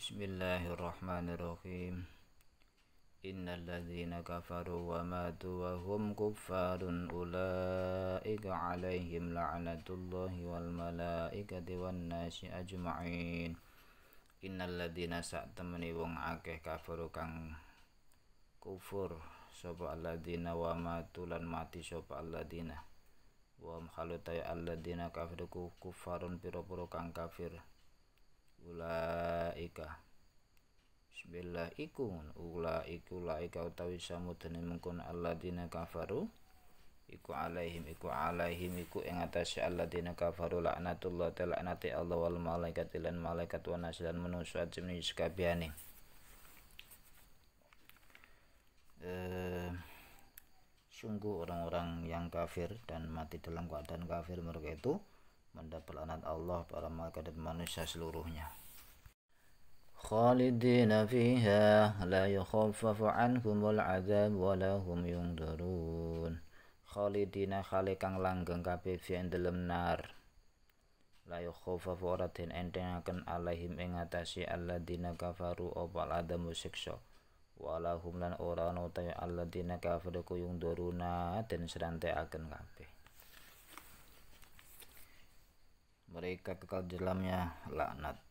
Bismillahirrahmanirrahim. Innal ladzina kafaru wa matu wa hum kuffarun ulaika alaihim la'natullahi wal malaikati wan nasi ajma'in. Innal ladzina sa'tamani wong akeh kafaru kang kufur sapa alladzina wa matu lan mati sapa alladzina wa khalutai alladzina kafaru kuffarun pira-pira kang kafir ulaika bismillah ulaika utawi samudene mengkon alladzina kafaru iku alaihim iku ing atase alladzina kafaru laknatullah laknate Allah wal malaikat lan malaikat wa nas lan manusa ajmine sakabehane. Sungguh orang-orang yang kafir dan mati dalam keadaan kafir, mereka itu mendapat laknat Allah, para malaikat dan manusia seluruhnya. Khalidina fiha la yukhaffafu anhumul adzab wa la hum yunzarun. Khalidina khali kang langgeng kabeh fi dalem nar. La yukhaffafu ora den entengaken alaihim ing atase alladzina kafaru opal adamu siksa. Walahum lan ora ana utawi alladzina kafaru yunzaruna den serantekaken kabeh. Mereka kekal dalamnya laknat,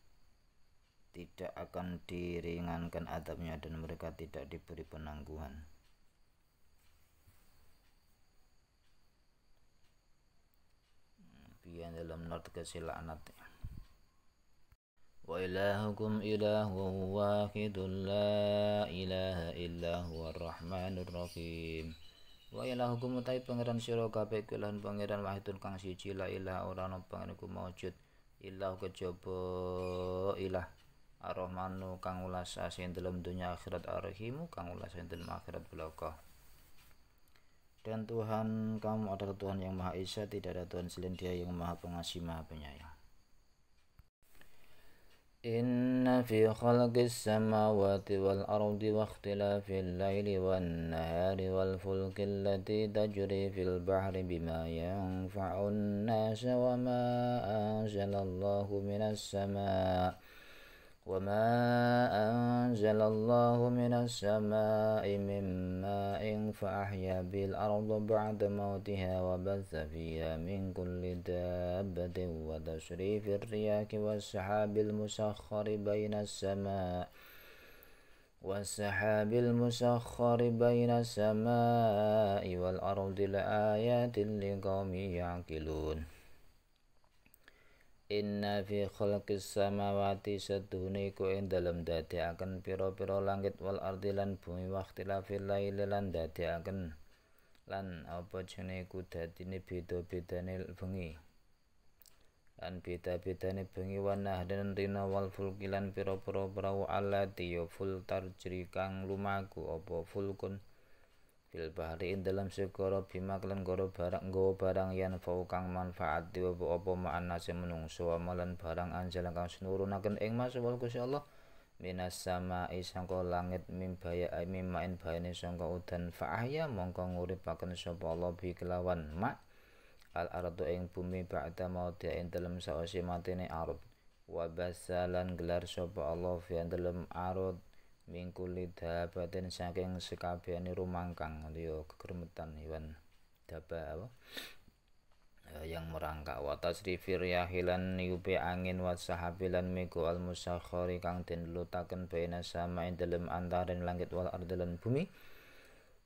tidak akan diringankan adabnya, dan mereka tidak diberi penangguhan. Biar dalam nar tegese laknat. Wa ilahukum ilahun wahidun la ilaha illa huwar rahmanur rahim. Wa ilahukum utai pangeran sira kabeh kulan pangeran wahidun kang siji, la ilaha ora ana pangeran ku maujud ilah kejaba ilah ar-rahmanu kang ulas ing dalam dunia akhirat, ar-rahimu kang ulas ing dalam akhirat belaka. Dan Tuhan kamu adalah Tuhan yang Maha Esa, tidak ada Tuhan selain Dia yang Maha Pengasih Maha Penyayang. Inna fi khalqis samawati wal ardi wa ikhtilafil laili wan nahari wal fulki allati tajri fil bahri bima yanfa'un nasa wa ma anzalallahu minas sama' وما أنزل الله من السماء من ماء فأحيا بالأرض بعد موتها وبث فيها من كل دابة وتصريف الرياح والسحاب المسخر بين السماء والأرض لآيات لقوم يعقلون. Inna fi khalqis samawati saduhune iku ing dalem dadekaken pira-pira langit wal ardi lan bumi, waqtilafil laili lan dadekaken lan apa jenenge iku dadine beda-bedane bengi lan beda-bedane bengi wana dan rina wal fulki lan pira-pira prau allati ya ful tarjri kang lumaku apa fulkun fil bahri ing dalam segara bima lan nggawa barang yan fau kang manfaat apa ma'anase menungso amalan barang anjal kang nurunaken ing masawal Gusti Allah minas sama'i sangka langit mimbaya mimain bayane sangka udan fa'ahya mongko nguripaken sapa Allah bi kelawan ma al ardu ing bumi ba'da maut ing dalem sawise matine arud wa basalan gelar sapa Allah fi dalem arud mingkuli dabatin saking sekabehane rumangkang liya kegermetan hewan daba yang merangkak wa tasrifir yahilan yubi angin wa sahabilan miku al musakhari kang den lutaken baina sama ing dalem antaraning langit wal ardi lan bumi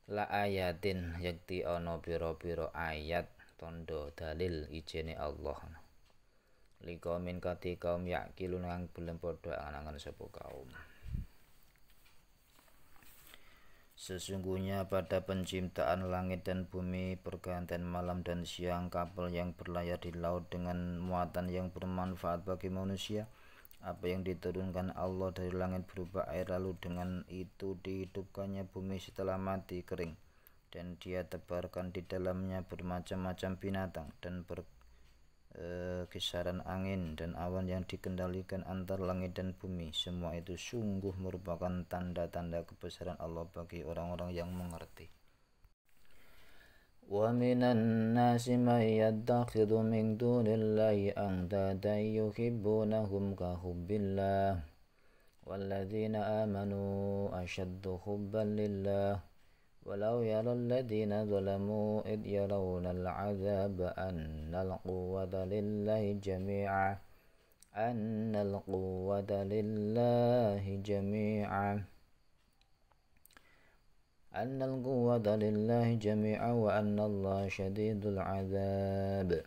la ayatin yakti ana pira-pira ayat tondo dalil ijene Allah liqaumin kati kaum yakilun kang belum padha angen sapa kaum. Sesungguhnya pada penciptaan langit dan bumi, pergantian malam dan siang, kapal yang berlayar di laut dengan muatan yang bermanfaat bagi manusia, apa yang diturunkan Allah dari langit berupa air, lalu dengan itu dihidupkannya bumi setelah mati kering, dan Dia tebarkan di dalamnya bermacam-macam binatang dan kisaran angin dan awan yang dikendalikan antar langit dan bumi. Semua itu sungguh merupakan tanda-tanda kebesaran Allah bagi orang-orang yang mengerti. Wa minan nasi may yattakhidhu min dunillahi andadan yuhibbunahum ka hubbillah walladzina amanu asyaddu hubban lillah walau yaral ladzina zalamu id yarawnal azaba annal quwwata lillahi jami'a wa annallaha syadidul azab.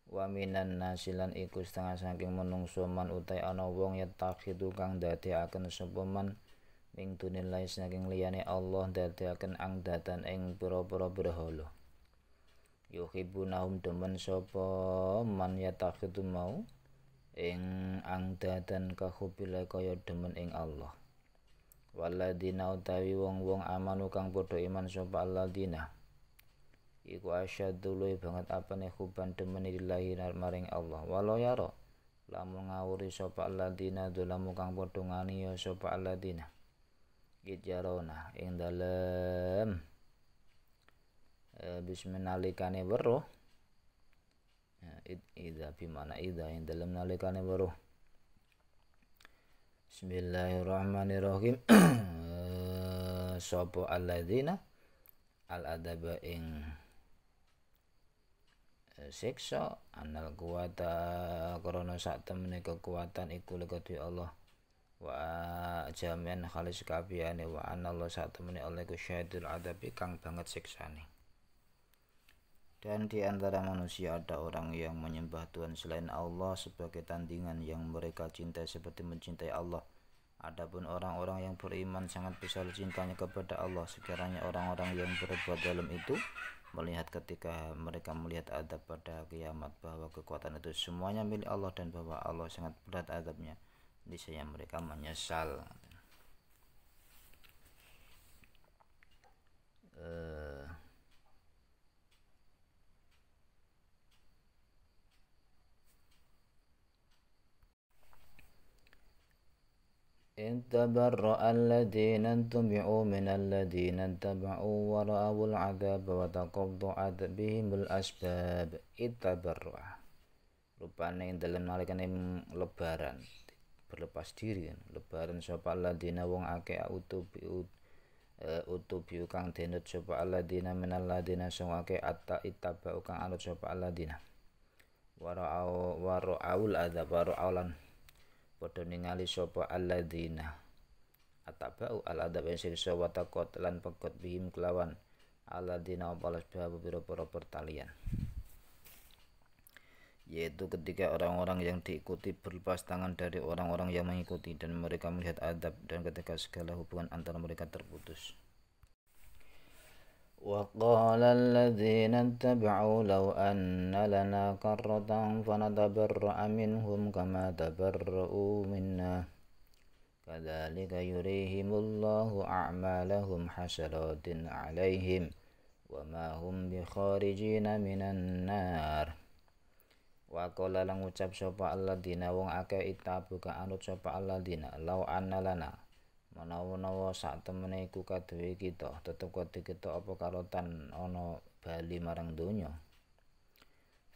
Wa minan nasilan iku setengah saking menungso man utai ana wong yatakhidu kang dadekaken sapa man ing dunillahi saking liyane Allah dadekaken angdatan ing pira-pira berhala. Yuhibbunahum demen sapa man yatakhidu mau ing angdatan kahubila kaya demen ing Allah. Waladina utawi wong-wong amanu kang padha iman sapa alladzina iku asyaddu luwih banget apane huban demen lillahi maring Allah. Walau yaro lamun ngawuri sapa alladzina dzalamu kang padha nganiaya sapa alladzina gijarona ing dalem bisminalikane weruh idza bimana idza ing dalem nalikane weruh. Bismillahirrahmanirrahim. Sapa alladzina al-adaba ing siksa anal kuwata krana sak temene kekuatan iku lekati Allah wa jami'an khalis kabehane wa anallahu sak temene Allah iku syadidul adabi kang banget siksane. Dan di antara manusia ada orang yang menyembah Tuhan selain Allah sebagai tandingan yang mereka cintai seperti mencintai Allah. Adapun orang-orang yang beriman sangat besar cintanya kepada Allah. Sekiranya orang-orang yang berbuat dalam itu melihat ketika mereka melihat adab pada kiamat bahwa kekuatan itu semuanya milik Allah dan bahwa Allah sangat berat adabnya, niscaya mereka menyesal. Intabarra'a alladhina tubi'u minalladhina taba'u wa ra'awul 'adaba wa taqatta'at bihimul asbab. Intabarra'a rupane ing dalem nalikane lebaran berlepas diri lebaran sapa alladhina wong akeh utubi kang denut sapa alladhina minalladhina sing akeh atta ittaba'u kang anut sapa alladhina wa ra'awul 'adaba ra'aulan padha ningali sapa alladzina atabau al-adab siksa wa taqat lan pekot bihim kelawan alladzina balas babu pira-pira pertalian, yaitu ketika orang-orang yang diikuti berlepas tangan dari orang-orang yang mengikuti dan mereka melihat adab dan ketika segala hubungan antara mereka terputus. وقال الذين اتبعوا لو أن لنا كرة فنتبرأ منهم كما تبرؤوا منا كذلك يريهم الله أعمالهم حسرات عليهم وما هم بخارجين من النار. Waqala lan ngucap sapa alladzina wong akeh itabu ka anut sapa alladzina law anna lana menawa sak temene iku kaduwe kita tetep kudu kita apa karotan ana bali marang donya.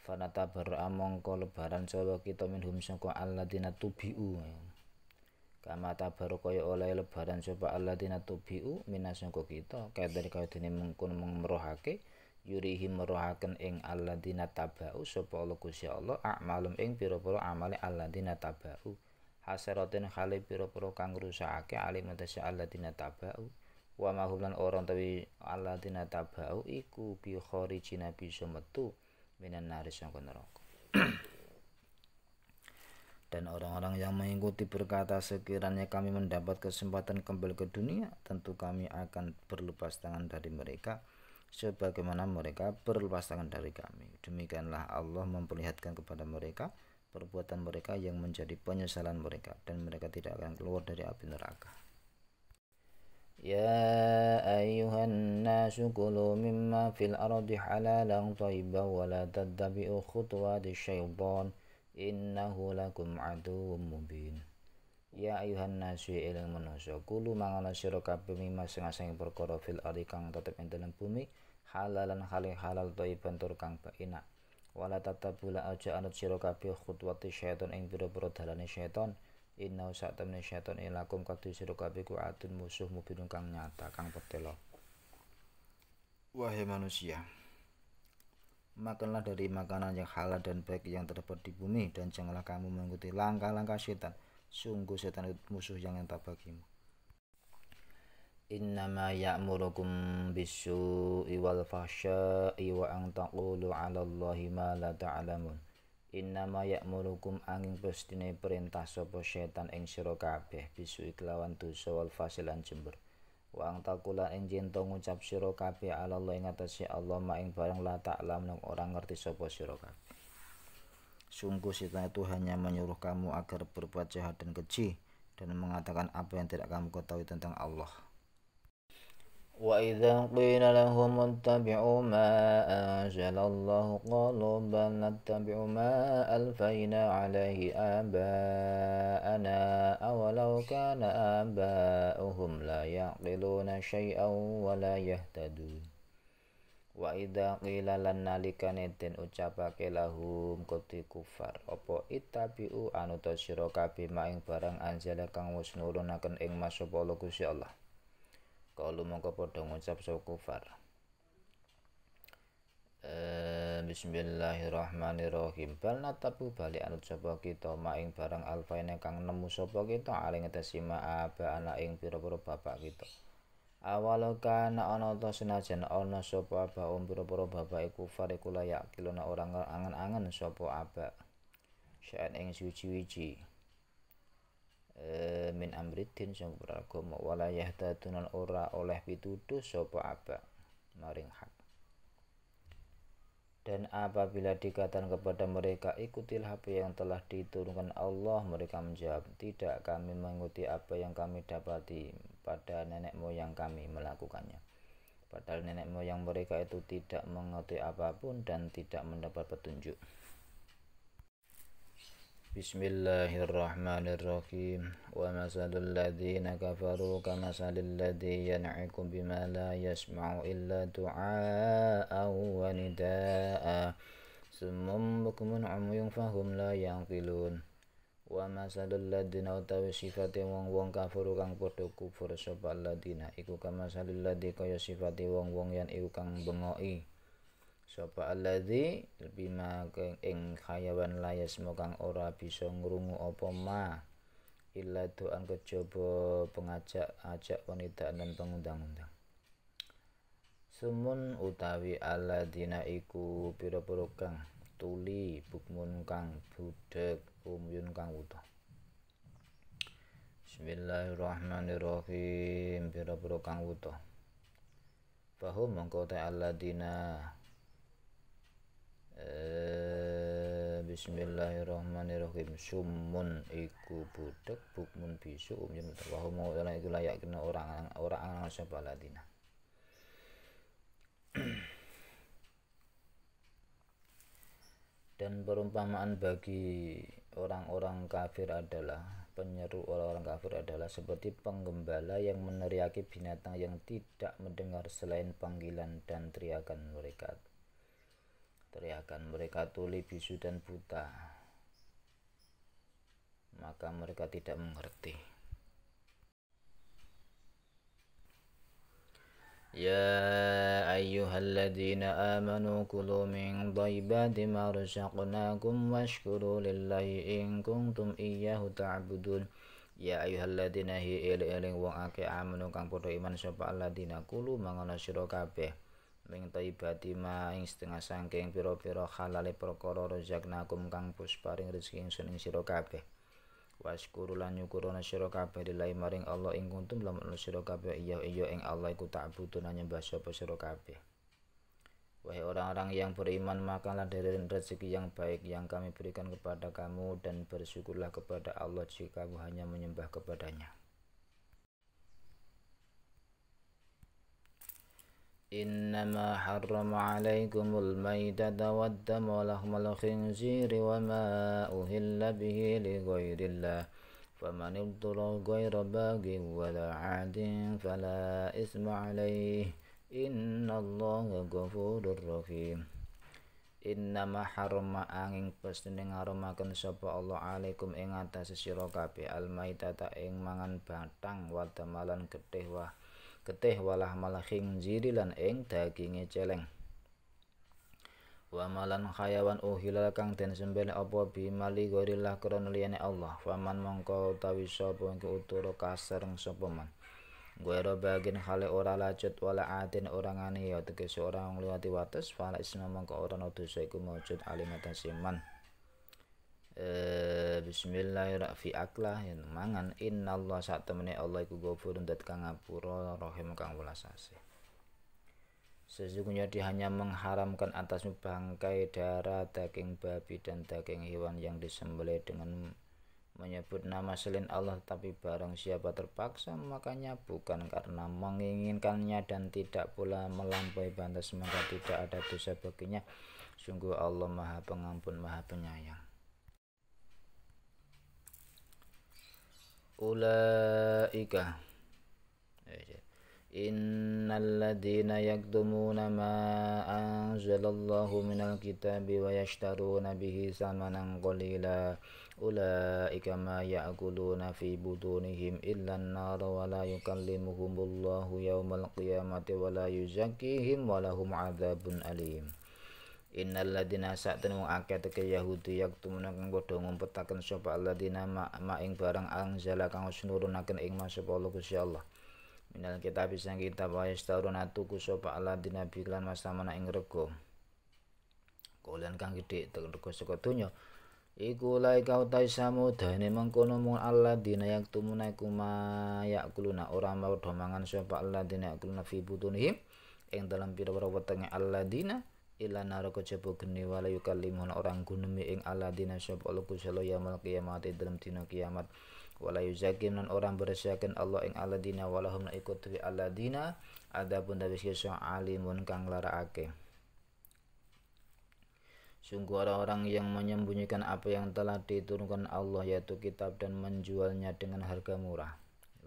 Fanatabar amangka lebaran sawa kita minhum sangka alladzina tubiu kama tabaru kaya oleh lebaran sapa alladzina tubiu minas sangka kita kadare kaya dene mengkon merohake yurihim merohaken ing alladzina tabau sapa Allah Gusti Allah a'malum ing pira-pira amale alladzina tabau hasaratin khali pira-pira kang rusakake alim atase alladzina tabau wa mahulan orang tawi alladzina tabau iku bi kharijina bisa metu minan nari sangka neraka. Dan orang-orang yang mengikuti berkata sekiranya kami mendapat kesempatan kembali ke dunia tentu kami akan berlepas tangan dari mereka sebagaimana mereka berlepas tangan dari kami. Demikianlah Allah memperlihatkan kepada mereka perbuatan mereka yang menjadi penyesalan mereka dan mereka tidak akan keluar dari api neraka. Ya ayyuhan nasu kulu mimma fil ardi halalan thayyiban wa la tattabi'u khutuwati syaitan innahu lakum aduwwum mubin. Ya ayuhan nasu eling manusa kulu mangana sira kabeh mimma sing perkara fil ardi kang tetep ing dalem bumi halalan halal thayyiban tur kang enak wala tatabula aja anut sira kabeh khutwati syaitan ing pira-pira dalane syaitan Inna sak temne syaiton ilakum kadhe sira kabeh ku adun musuh mubinun kang nyata kang petela. Wahai manusia, makanlah dari makanan yang halal dan baik yang terdapat di bumi dan janganlah kamu mengikuti langkah-langkah setan. Sungguh setan itu musuh yang nyata bagimu. Innama ya'murukum bis-su'i wal fahsya'i wa an taqulu 'alallahi ma la ta'lamun. Innama ya'murukum angin pestine perintah sapa setan ing sira kabeh bisu kelawan dosa wal fasil lan jember. Wa ang takulan ing jento ngucap sira kabeh Allah ing atase Allah ma ing barang la ta'lamun ora ngerti sapa sira kabeh. Sungguh setan itu hanya menyuruh kamu agar berbuat jahat dan keji dan mengatakan apa yang tidak kamu ketahui tentang Allah. Wa idza qila lahum ittabi'u ma anzalallahu qalu bal nattabi'u ma alfayna 'alaihi aba'ana awalau kana aba'uhum la ya'qiluna syai'an wa la yahtadun. Wa idza qila lan nalikane den ucapake lahum koti kufar apa ittabi'u anuta sira kabeh maing barang anjala kang wis nurunaken ing masapa Gusti Allah. Kalau mongko padha ngucap sapa kufar. Bismillahirrahmanirrahim. Bal natabu bali anut sapa kita maing barang alfaine kang nemu sapa kita aling ngetesima aba ana ing pira-pira bapak kita. Awalo kana ana ta senajan ana sapa aba pira-pira bapak kufar iku layak kilona orang angen-angen sapa aba. Syaen ing suci-suci. Min amriddin sing agama walayah tatunan ora oleh pituduh sapa aba maring hak. Dan apabila dikatakan kepada mereka ikutilah apa yang telah diturunkan Allah, mereka menjawab tidak, kami mengikuti apa yang kami dapati pada nenek moyang kami melakukannya. Padahal nenek moyang mereka itu tidak mengerti apapun dan tidak mendapat petunjuk. Bismillahirrahmanirrahim. Wa masalul ladzina kafaru kamasalil ladzi yan'ikum bima la yasma'u illa du'aa'an wa nidaa'a summum bukmun 'umyun fahum la yaqilun. Wa masalul ladzina utawi sifate wong-wong kafir kang padha kufur sapa ladzina iku kamasalil ladzi kaya sifate wong-wong yan iku kang bengoki sapa alladzi bima ing hayawan layas kang ora bisa ngrungu apa ma illa doan kejaba pengajak wanita dan pengundang-undang. Sumun utawi alladzina iku pira-pira kang tuli bukmun kang budheg umyun kang wuta. Bismillahirrahmanirrahim. Pira-pira kang wuta. Fahum mongko ta alladzina Bismillahirrahmanirrahim. Sumun iku budheg bukmun bisu umyun wa hum ora iku layak kena orang sapa ladina. Dan perumpamaan bagi orang-orang kafir adalah penyeru orang-orang kafir adalah seperti penggembala yang meneriaki binatang yang tidak mendengar selain panggilan dan teriakan mereka. Mereka tuli, bisu dan buta, maka mereka tidak mengerti. Ya ayyuhalladzina amanu kulu min dhaibati ma razaqnakum washkuru lillahi in kuntum iyyahu ta'budun. Ya ayyuhalladzina hi eling wong akeh amanu kang padha iman sapa alladzina kulu mangono sira kabeh ming taibati ma ing setengah sangking pira-pira halale perkara rezeknakum kang pus paring rezeki ingsun ing sira kabeh. Waskuru lan nyukurana sira kabeh lillahi maring Allah ing kuntum lamun sira kabeh iya ing Allah iku ta'budun nyembah sapa sira kabeh. Wahai orang-orang yang beriman, makanlah dari rezeki yang baik yang kami berikan kepada kamu dan bersyukurlah kepada Allah jika kamu hanya menyembah kepadanya. Innama harrama alaikumul maitata waddama wa lahmal khinziri wa ma uhilla bihi li ghairillah faman ibtala ghaira baghin wala 'adin fala isma alaihi innallaha ghafurur rahim. Innama harama angin pestine ngarumaken sapa Allah alaikum ing atase sira kabeh almaitata ing mangan bathang wa damalan getih walah malah khinziri lan ing daginge celeng wa malan khayawan uhilal kang den sembelih apa bi mali gharillah krana liyane Allah faman mongko utawi sapa iku utara kasareng sapa man Guero bagian khale ora lacut wala atin ora ngani ya tegese ora ngliwati wates fala isma mongko ora ana dosa iku maujud alimatan siman bismillahirrahmanirrahim aklah yen mangan innallah sak temene Allah iku ghafurun dat kang ngapura rahim kang welas asih sesungguhnya dia hanya mengharamkan atasmu bangkai darah daging babi dan daging hewan yang disembelih dengan menyebut nama selain Allah tapi barang siapa terpaksa makanya bukan karena menginginkannya dan tidak pula melampaui batas maka tidak ada dosa baginya sungguh Allah maha pengampun maha penyayang ulaika innalladzina yaktumuna ma anzalallahu minal kitabi wa yashtaruna bihi samanan qalila ulaika ma ya'kuluna fi butunihim illa an-nar wa la yukallimuhumullahu yawmal qiyamati wa la yuzakkihim wa lahum 'adzabun alim innalladzina sa'tan wong akeh teke Yahudi yaktumuna kang padha ngumpetaken sapa alladzina ma ing barang anzala kang nurunaken ing sapa Allah Gusti Allah minal kitab sang kitab wa yastaruna tuku sapa alladzina bilan masamana ing rego kolan kang gedhe rego saka donya iku lae kau ta samudane mengkono mung alladzina yaktumuna iku ma yakuluna ora padha mangan sapa alladzina yakuluna fi butunihim ing dalam pira-pira wetenge alladzina ila naraka jaba geni wala yukallimun orang gunemi ing alladzina sapa Allah kusala yaumul qiyamah dalam dina kiamat wala yuzakim lan orang bersiaken Allah ing alladzina walahum ikut fi alladzina adapun dari sisa alimun kang larakake sungguh orang-orang yang menyembunyikan apa yang telah diturunkan Allah yaitu kitab dan menjualnya dengan harga murah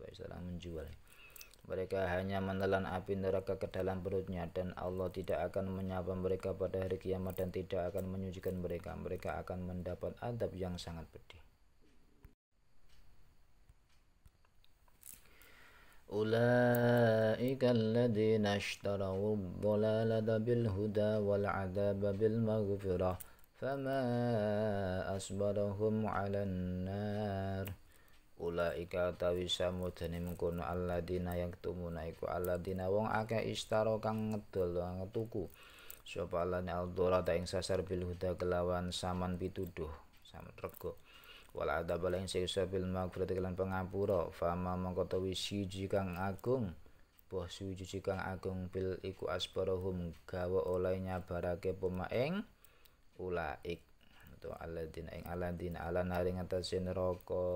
istilah menjual mereka hanya menelan api neraka ke dalam perutnya dan Allah tidak akan menyapa mereka pada hari kiamat dan tidak akan menyucikan mereka akan mendapat adab yang sangat pedih Ulaika alladzina ishtaraw ad-dhalalata bil huda wal 'adzaba bil maghfirah fama asbarahum 'alan nar Ulaika tawi samudane mengkono alladzina yaktumuna iku alladzina wong akeh ishtaro kang ngedol ngetuku sapa alladzina al-dhurata ing sasar bil huda kelawan saman pituduh saman rego wal adab lain siksa bil maghfirati lan pangapura fama mongko tawi siji kang agung boh siji kang agung bil iku asbarahum gawa oleh nyabarake pemaing ulaik atau alladzina ing alladzina ala nari ngatasi neraka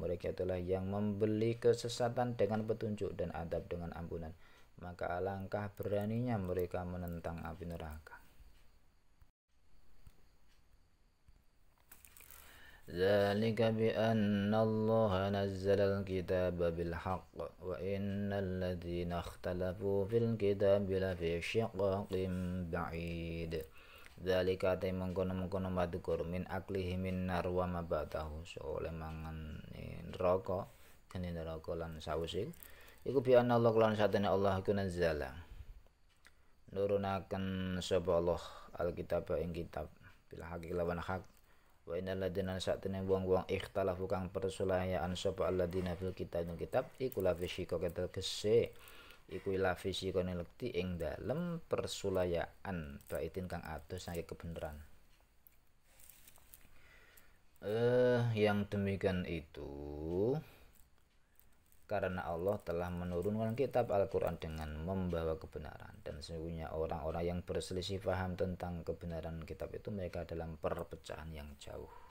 mereka itulah yang membeli kesesatan dengan petunjuk dan adab dengan ampunan maka alangkah beraninya mereka menentang api neraka Dzalika bi anna Allah nazzala al-kitaba bil haqq wa innal ladzina ikhtalafu fil kitabi lafi syiqqin ba'id. Dzalika ta mengkono-mengkono madkur min aklihi min nar wa ma ba'dahu oleh mangan neraka geni neraka lan sawise iku bi anna Allah lan satene Allah iku nazzala nurunaken sapa Allah al-kitaba ing kitab bil haqqi lawan haq wa innal ladzina satene wong-wong ikhtalafu kang persulayaan sapa alladzina fil kitab iku la fi syikka tegese iku la fi syikka nelekti ing dalem persulayaan baitin kang adoh saking kebenaran yang demikian itu karena Allah telah menurunkan kitab Al-Quran dengan membawa kebenaran dan sesungguhnya orang-orang yang berselisih paham tentang kebenaran kitab itu mereka dalam perpecahan yang jauh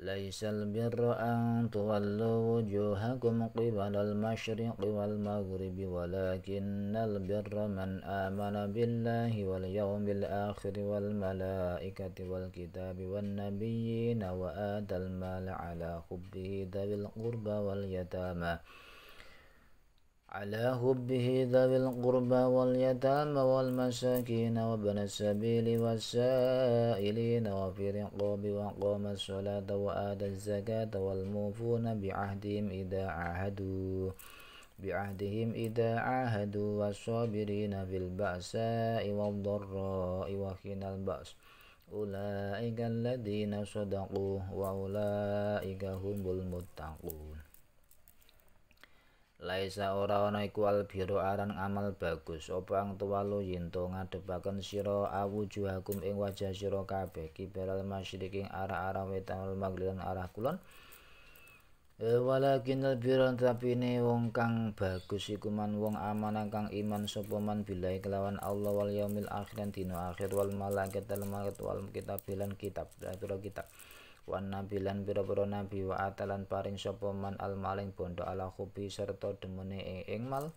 Laisal birra an tuwallu wujuhakum qibalal masyriqi wal maghribi walakinnal birra man amana billahi wal yawmil akhir wal malaikati wal kitabi wan nabiyyina wa atal mala ala hubbihi dzawil qurba wal yatama على حبه ذوي القربى واليتامى والمساكين وابن السبيل والسائلين وفي الرقاب وأقام الصلاة وآتى الزكاة والموفون بعهدهم إذا عاهدوا والصابرين في البأساء والضراء وحين البأس أولئك الذين صدقوا وأولئك هم المتقون. Laisa ora ana iku albiru aran amal bagus apa ang tuwalu yento ngadepaken sira awujuhakum ing wajah sira kabeh kibaral masyriqing arah-arah wetan wal maghriban arah kulon. Walakin albiru tapine wong kang bagus iku man wong amanah kang iman sapa man billahi kelawan Allah wal yaumil akhir lan dina akhir wal malaikat wal kitab bilan kitab kitab wan nabilan pira-pira nabi wa atalan paring sapa man al maling bondo ala khubi serta demene ing mal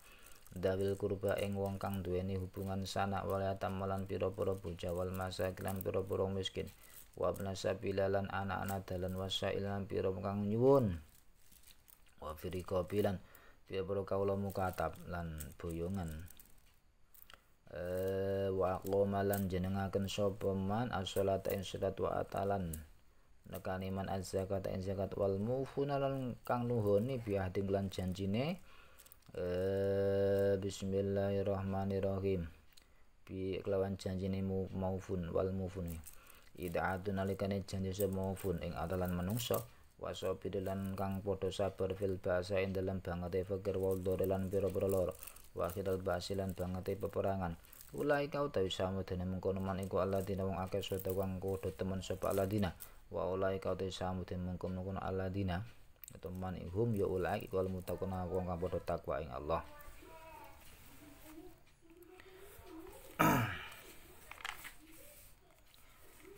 dawil kurba ing wong kang duweni hubungan sanak walayatam lan pira-pira bocah wal masakin pira-pira miskin wa ibnasabilan anak-anak dalan wasailan pira kang nyuwun wa firika bilan pira-pira kawula mukatab lan boyongan wa qomalan jenengaken sapa man as-shalata ing salat wa atalan nekani man az-zakat ing zakat wal mufuna lan kang nuhoni biahdim lan janjine bismillahirrahmanirrahim bi kelawan janjine maufun wal mufuni ida'atu nalikane janji maufun ing adalan manungsa wasabir lan kang padha sabar fil basa ing dalam bangate fakir wal lan pira-pira lara wa khidal basilan bangate peperangan ulai kau tawi samudene mengkono man iku alladzina wong akeh sedaya kang kudu temen sapa alladzina wa ulai kau te samute mengkono alladzina atau man ihum ya ulai wal muttaquna wong kang padha takwa ing Allah.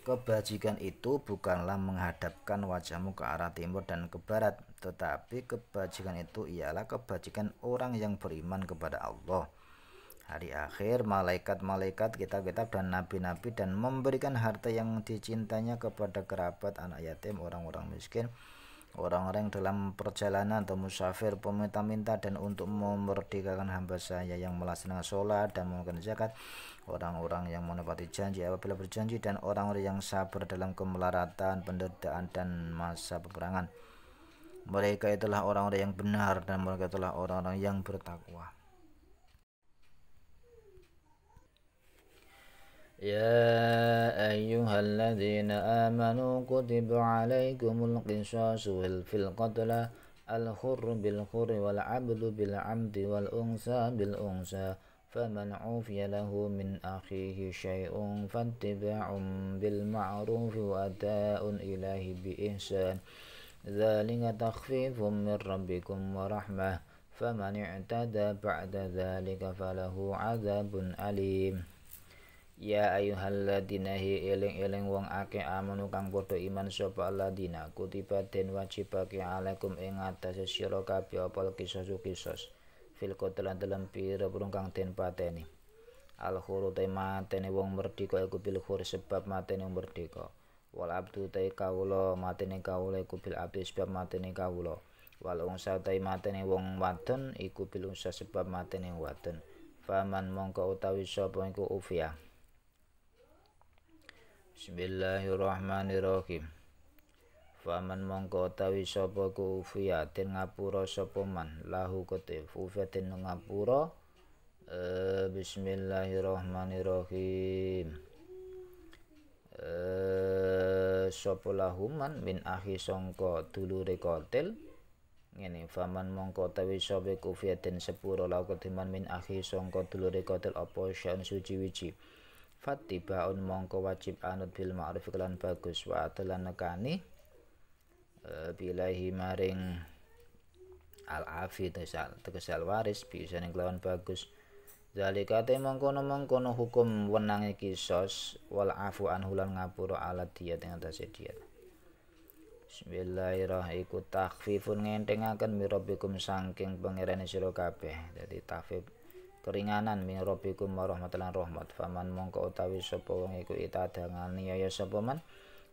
Kebajikan itu bukanlah menghadapkan wajahmu ke arah timur dan ke barat, tetapi kebajikan itu ialah kebajikan orang yang beriman kepada Allah, hari akhir, malaikat-malaikat, kitab-kitab dan nabi-nabi, dan memberikan harta yang dicintanya kepada kerabat, anak yatim, orang-orang miskin, orang-orang dalam perjalanan atau musafir, peminta-minta, dan untuk memerdekakan hamba saya yang melaksanakan sholat dan menunaikan zakat, orang-orang yang menepati janji apabila berjanji, dan orang-orang yang sabar dalam kemelaratan, penderitaan, dan masa peperangan. Mereka itulah orang-orang yang benar dan mereka itulah orang-orang yang bertakwa. Ya ayyuhalladzina amanu kutiba alaikumul qisasu fil qatla al-hurru bil hurri wal 'abdu bil 'abdi wal unsa bil unsa faman 'ufiya lahu min akhihi syai'un fattiba'un bil ma'ruf wa ada'un ilahi bi ihsan dzalika takhfifun min rabbikum wa rahmah faman i'tada ba'da dzalika falahu 'adzabun alim. Ya ayyuhalladzina eling-eling wong akeh amanu kang padha iman sapa alladzina kutiba den wajibake alaikum ing atase sira kabeh apa kisah fil qatlan dalam pira-pira kang den pateni al khuru te matene wong merdeka iku bil khur sebab matene wong merdeka wal abdu te kawula matene kawula iku bil abdi sebab matene kawula wal unsa te matene wong wadon iku bil unsa sebab matene wadon faman mongko utawi sapa iku ufia. Bismillahirrahmanirrahim. Faman mongko utawi sapa ku ufia den ngapura sapa man lahu kote ufia den ngapura bismillahirrahmanirrahim sapa lahuman min akhi sangka dulure kotil ngene faman mongko utawi sapa ku ufia den sepura lahu kote man min akhi sangka dulure kotil apa syan suci-wici fattibaun mongko wajib anut bil ma'ruf kelan bagus wa adalan nekani bilahi maring al-afi tegesal waris bisa ning kelawan bagus zalika te mongkono hukum wenange kisos wal afu anhulan ngapura ala diyat ing atase diyat. Bismillahirrahmanirrahim iku takhfifun ngentengaken mirabikum saking pangerane sira kabeh dadi takhfif keringanan min rabbikum warahmatullahi rahmat faman mongko utawi sapa wong iku itadangani ya sapa man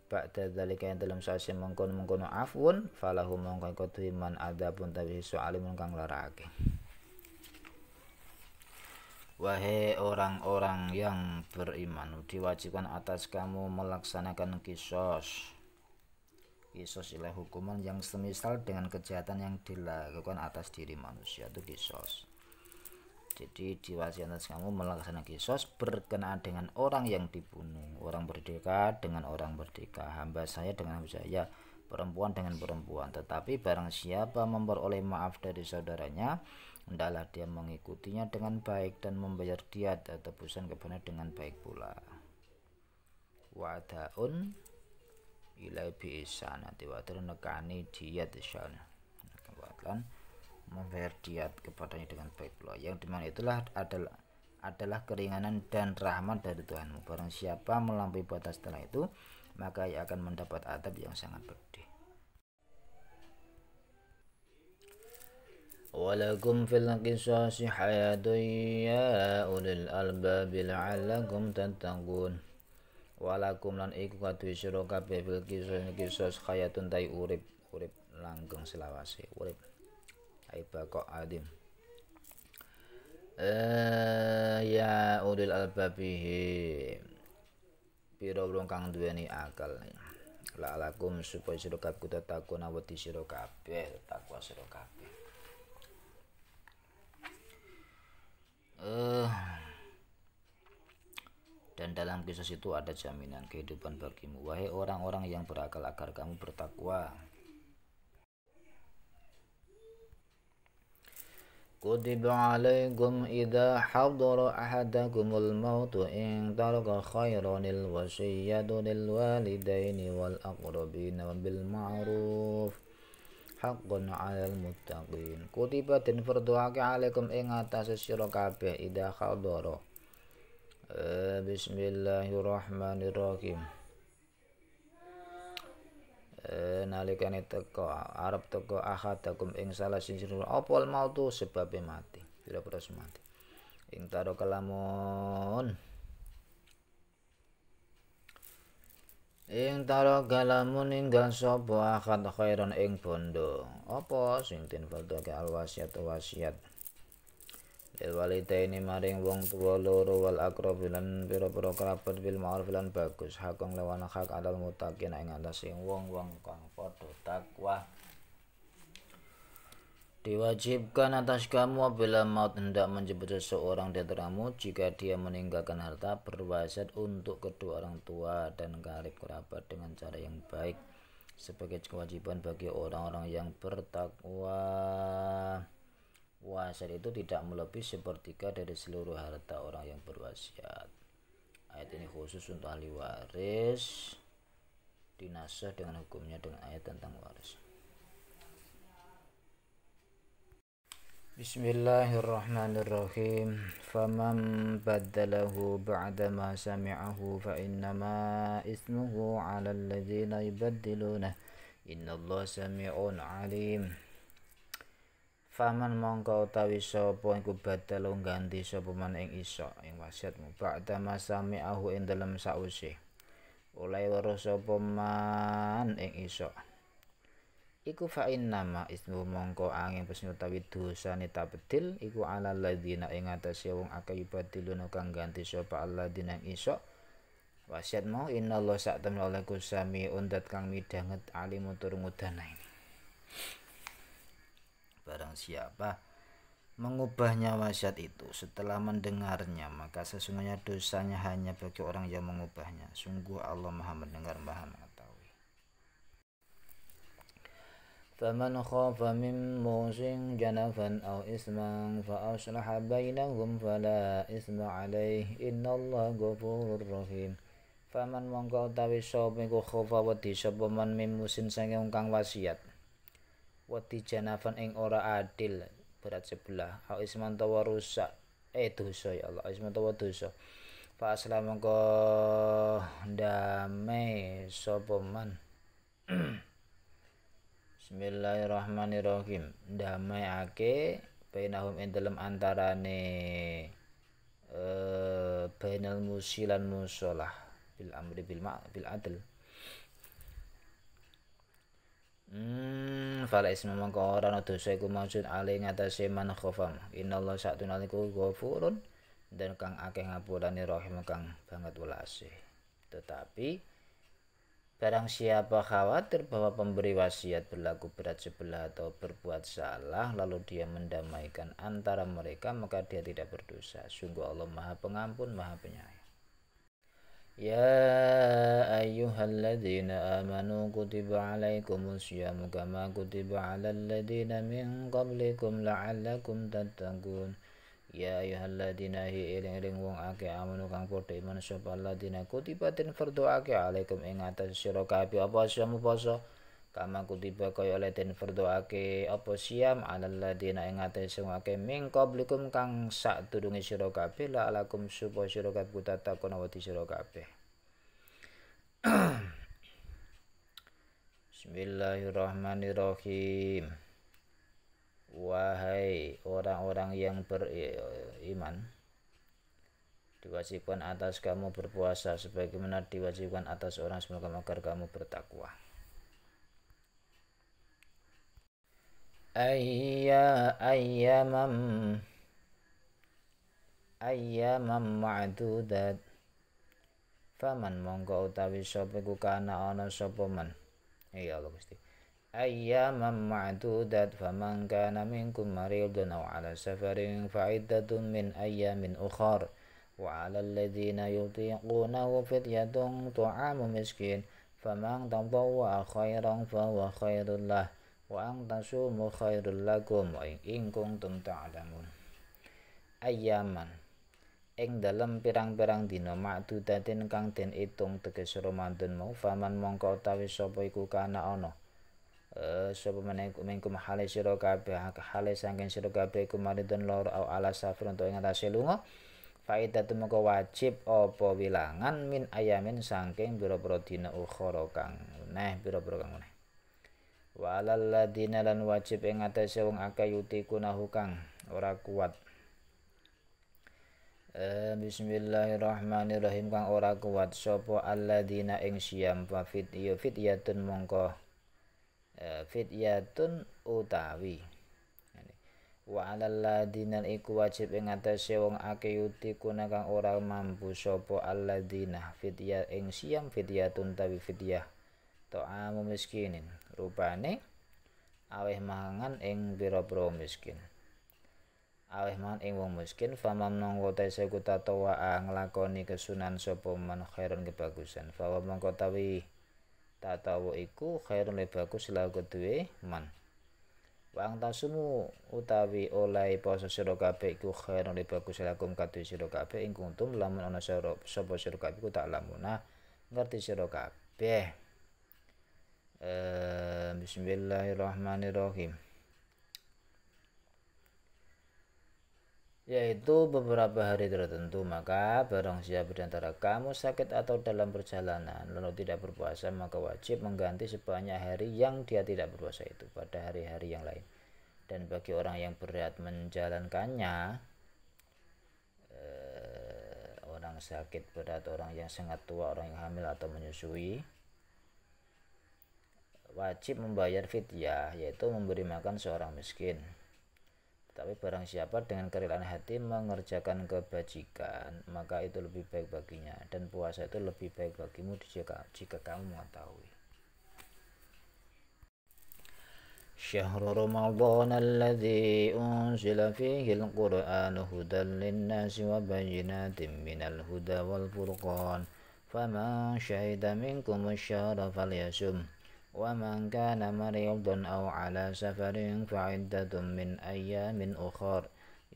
ba'da dzalika yang dalam sase mongkon afun falahu mongko iku iman adabun tawi soalimun kang larake. Wahai orang-orang yang beriman, diwajibkan atas kamu melaksanakan kisos. Kisos ialah hukuman yang semisal dengan kejahatan yang dilakukan atas diri manusia, itu kisos. Jadi diwajibkan atas kamu melaksanakan kisos berkenaan dengan orang yang dibunuh, orang merdeka dengan orang merdeka, hamba saya dengan hamba saya, perempuan dengan perempuan. Tetapi barang siapa memperoleh maaf dari saudaranya, hendaklah dia mengikutinya dengan baik dan membayar diat atau tebusan kebenaran dengan baik pula. Wa'daun ilai bi ihsan, wa'daun nekani diat ihsan, kemudian membayar diat kepadanya dengan baik pula. Yang dimana itulah adalah keringanan dan rahmat dari Tuhanmu. Barang siapa melampaui batas setelah itu, maka ia akan mendapat adab yang sangat pedih. Walakum fil qisasi hayatun ya ulil albabi la'allakum tattaqun. Walakum lan iku kaduwe sira kabeh fil qisas hayatun tai urip langgeng selawase urip ai bakok adim. Ya ulil albabi pira-pira kang duweni akal. La'allakum supaya sira kabeh tatakun awedi sira kabeh takwa sira kabeh. Dan dalam kisah itu ada jaminan kehidupan bagimu, wahai orang-orang yang berakal, agar kamu bertakwa. Kutiba alaikum idza hadara ahadakumul mautu in taraka khairanil wasiyyatu lil walidaini wal aqrabina bil ma'ruf haqqun 'alal muttaqin. Kutiba den fardhuake alaikum ing atase sira kabeh idza hadara. Bismillahirrahmanirrahim. Nalikane teko arep teko ahadakum ing salah siji apa mautu sebabe mati, pira-pira mati. Ing taro kalamun inggal sapa akad khairan ing bondo. Apa sing den fardhuake alwasiat wasiat. Lil walidaini maring wong tuwa loro wal aqrabi lan pira-pira kerabat bil ma'ruf lan bagus, hakang lawan hak alal muttaqin ing atase wong-wong kang padha takwa. Diwajibkan atas kamu apabila maut hendak menjemput seseorang di antaramu, jika dia meninggalkan harta berwasiat untuk kedua orang tua dan karib kerabat dengan cara yang baik, sebagai kewajiban bagi orang-orang yang bertakwa. Wasiat itu tidak melebihi sepertiga dari seluruh harta orang yang berwasiat. Ayat ini khusus untuk ahli waris, dinasah dengan hukumnya dengan ayat tentang waris. Bismillahirrahmanirrahim. Faman baddalahu ba'dama sami'ahu fa innama ismuhu 'alal ladzina yubaddiluna, innallaha sami'un 'alim. Faman mongko utawi sapa iku badal ngganti sapa man ing isa ing wasiatmu ba'dama sami'ahu ing dalem sause oleh weruh sapa man ing isa iku fa innama ismu mongko angin pesmi utawi dosane tabdil iku alal ladzina ing atase wong akeh badiluna kang ganti sapa alladzina ing isa wasiat mau innallaha sa'tamna oleh kusami undat kang midanget alimu tur ngudanaini. Barang siapa mengubahnya wasiat itu setelah mendengarnya, maka sesungguhnya dosanya hanya bagi orang yang mengubahnya. Sungguh Allah Maha mendengar, Maha mengetahui. Faman khafa min musin janafan aw isman fa aslaha bainahum fala isma alaihi innallaha ghafurur rahim. Faman mongko utawi sapa iku khafa wedi sapa man min musin saking kang wasiat. Wedi janafan ing ora adil berat sebelah au isman tawa rusak dosa ya Allah isman tawa dosa fa aslam mongko ndame sapa man Bismillahirrahmanirrahim. Ndameake bainahum ing dalem antarane bainal musilan musalah bil amri bil adl. Fala isma mongko ora ana dosa iku maksud ali ngatasé man khafam. Innallaha sa'tunaliku ghafurun dan kang akeh ngapurane rahim kang banget welase. Tetapi barang siapa khawatir bahwa pemberi wasiat berlaku berat sebelah atau berbuat salah lalu dia mendamaikan antara mereka, maka dia tidak berdosa. Sungguh Allah Maha Pengampun, Maha Penyayang. Ya ayyuhalladzina amanu kutiba alaikumus syiyamu kama kutiba alal ladzina min qablikum la'allakum tattaqun. Ya ayyuhalladzina hi eling-eling wong akeh amanu kang padha iman sapa alladzina kutibatin fardhuake alaikum ing atas sira kabeh apa syamu poso kama kutiba kaya oleh den fardhuake apa siam alal ladzina ing atas sing akeh min qablikum kang sadurunge sira kabeh la'allakum supaya sira kabeh tatakun awati sira kabeh. Bismillahirrahmanirrahim. Wahai orang-orang yang beriman, diwajibkan atas kamu berpuasa sebagaimana diwajibkan atas orang sebelum agar kamu bertakwa. Ayyamam ma'dudat. Faman mongko utawi sapa iku kana ana sapa man. Ya Allah Gusti. Ayyamam ma'dudat faman kana minkum maridun aw ala safarin fa'iddatun min ayyamin ukhar wa 'alal ladzina yutiqunahu fidyatun ta'amu miskin faman tatawwa khairan fahuwa khairul lah wa an tasumu khairul lakum in kuntum ta'lamun. Ayyaman ing dalem pirang-pirang dina ma'dudatin kang den itung teges Ramadan mau faman mongko utawi sapa iku kana ana sapa meneku mingkum hale sira kabeh hale saking sira kabeh iku maridun loro au ala safar untuk ing atase lunga faidatu mongko wajib apa wilangan min ayamin saking pira-pira dina ukhara kang pira-pira kang meneh wa alal ladina lan wajib ing atase wong akeh yutikunahu kang ora kuat Bismillahirrahmanirrahim kang ora kuat sapa alladzina ing siyam fa fidyatun mongko fidyatun utawi wa alal ladzina iku wajib ing atase wong akeh yutikuna kang ora mampu sapa alladzina fidyah ing siyam fidyatun tawi fidyah ta'amu miskinin rupane aweh mangan ing pira-pira miskin aweh man ing wong miskin famam nangko tese ku tatawa nglakoni kesunan sapa man khairon kebagusan fa mongko tawi tatawa iku khairun le bagus la kedue man wang tasumu utawi oleh poso sira kabeh iku khairun le bagus lakum kadue sira kabeh ing kuntum lamun ana sapa sira kabeh ku tak lamuna ngerti sira kabeh. Bismillahirrahmanirrahim. Yaitu beberapa hari tertentu, maka barang siapa di antara kamu sakit atau dalam perjalanan lalu tidak berpuasa, maka wajib mengganti sebanyak hari yang dia tidak berpuasa itu pada hari-hari yang lain. Dan bagi orang yang berat menjalankannya, orang sakit berat, orang yang sangat tua, orang yang hamil atau menyusui, wajib membayar fidyah, yaitu memberi makan seorang miskin. Tapi barang siapa dengan kerelaan hati mengerjakan kebajikan, maka itu lebih baik baginya, dan puasa itu lebih baik bagimu jika kamu mengetahui. Syahrul Ramadan alladzi unzila fihi al-Qur'anu hudan lin-nasi wa bayyinatin minal huda wal furqan faman syahida minkum asy-syahra falyasum وَمَنْ كَانَ مَرِيضًا أَوْ عَلَى سَفَرٍ فَعِدَّةٌ مِنْ أَيَّامٍ أُخَرَ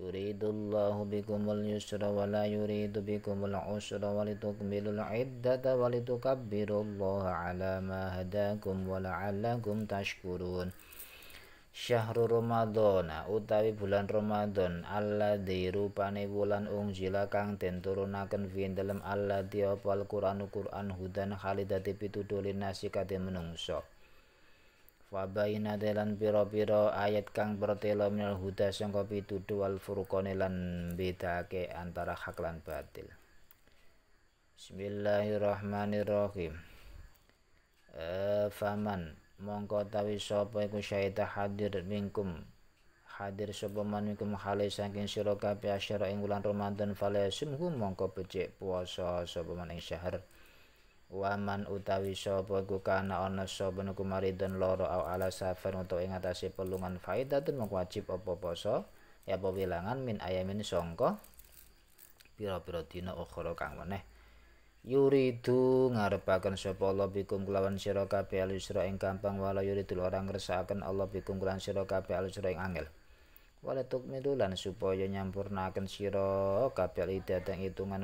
يُرِيدُ اللَّهُ بِكُمُ الْيُسْرَ وَلَا يُرِيدُ بِكُمُ الْعُسْرَ وَلِتُكْمِلُوا الْعِدَّةَ وَلِتُكَبِّرُوا اللَّهَ عَلَى مَا هَدَاكُمْ وَلَعَلَّكُمْ تَشْكُرُونَ. Syahrul Ramadan utawi bulan Ramadan alladzi rupane wulan unzila kang den turunaken fi dalem alladzi apal Qur'an hudan khalidati pituduh linasi kadhe menungso fa baina delan pira-pira ayat kang pertela minal huda sangka pituduh wal furqane lan bedake antara hak lan batil. Bismillahirrahmanirrahim. Faman mongko tawi sapa iku syahida hadir minkum hadir sapa man minkum hale saking sira kabeh asyara ing wulan Ramadan falasumhu mongko becik puasa sapa man ing syahr waman utawi sapa iku kana ana sapa niku maridun lara au ala safar utawa ing atase pelungan faidatun mongko wajib apa poso ya apa wilangan min ayamin sangka pira-pira dina ukhra kang meneh yuridu ngarepaken sapa Allah bikum kelawan sira kabeh al-yusra ing gampang wala yuridul orang ngersakaken Allah bikum kelawan sira kabeh al-yusra ing angel wala tukmilu lan supaya nyampurnaken sira kabeh ibadah hitungan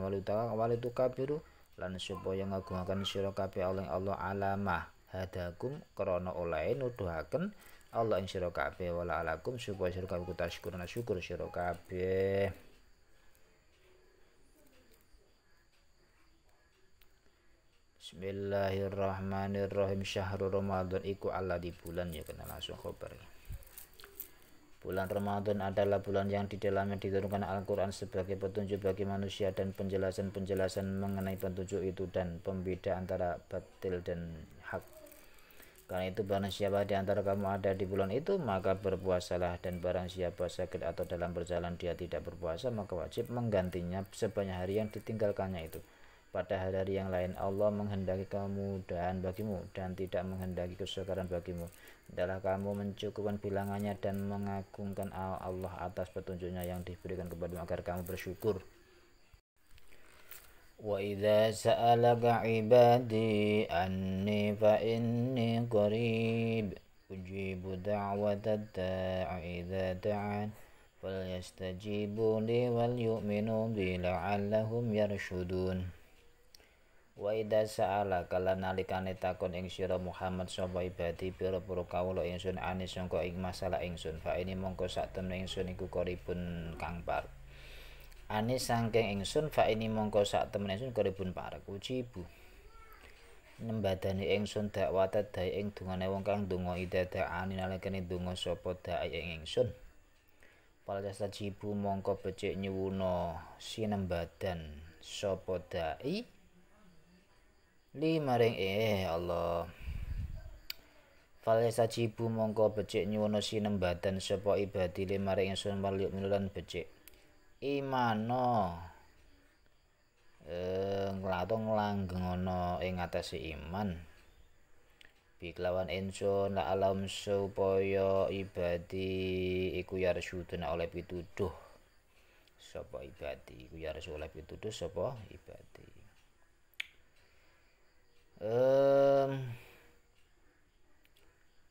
walitu kabiru lan supaya ngagungaken sira kabeh Allah alamah hadakum krana oleh nuduhaken Allah ing sira kabeh wala alakum supaya sira kabeh tashkuruna syukur sira kabeh. Bismillahirrahmanirrahim. Syahrul Ramadan iku Allah di bulan ya kena langsung khobar. Bulan Ramadan adalah bulan yang di dalamnya diturunkan Al-Quran sebagai petunjuk bagi manusia dan penjelasan-penjelasan mengenai petunjuk itu dan pembeda antara batil dan hak. Karena itu barang siapa di antara kamu ada di bulan itu maka berpuasalah, dan barang siapa sakit atau dalam berjalan dia tidak berpuasa maka wajib menggantinya sebanyak hari yang ditinggalkannya itu. Pada hari yang lain Allah menghendaki kemudahan bagimu dan tidak menghendaki kesukaran bagimu. Adalah kamu mencukupkan bilangannya dan mengagungkan Allah atas petunjuknya yang diberikan kepadamu agar kamu bersyukur. Wa idza sa'alaka 'ibadi anni fa inni qarib ujibu da'watad da'i idza da'an falyastajibu li wal yu'minu bi la'allahum yarshudun. Wa idza sa'ala kala nalikane takon ing sira Muhammad sapa ibadi pira-pira kawula ingsun anis sangka ing masalah ingsun fa ini mongko sak temne ingsun iku koribun kang parek anis saking ingsun fa ini mongko sak temne ingsun koribun parek ujibu nembadani ingsun dakwata dae ing dungane wong kang donga idada ani nalikane donga sapa dae ing ingsun pal jasa jibu mongko becik nyuwuna sinembadan sapa dae maring Allah falesa jibu mongko becik nyuwuna sinembadan sapa ibadi maring ingsun malyuk minulan becik imano nglanggengana ing atase iman biklawan ingsun la alam supaya ibadi iku ya rasyudun oleh pituduh sapa ibadi iku ya rasyudun oleh pituduh sapa ibadi.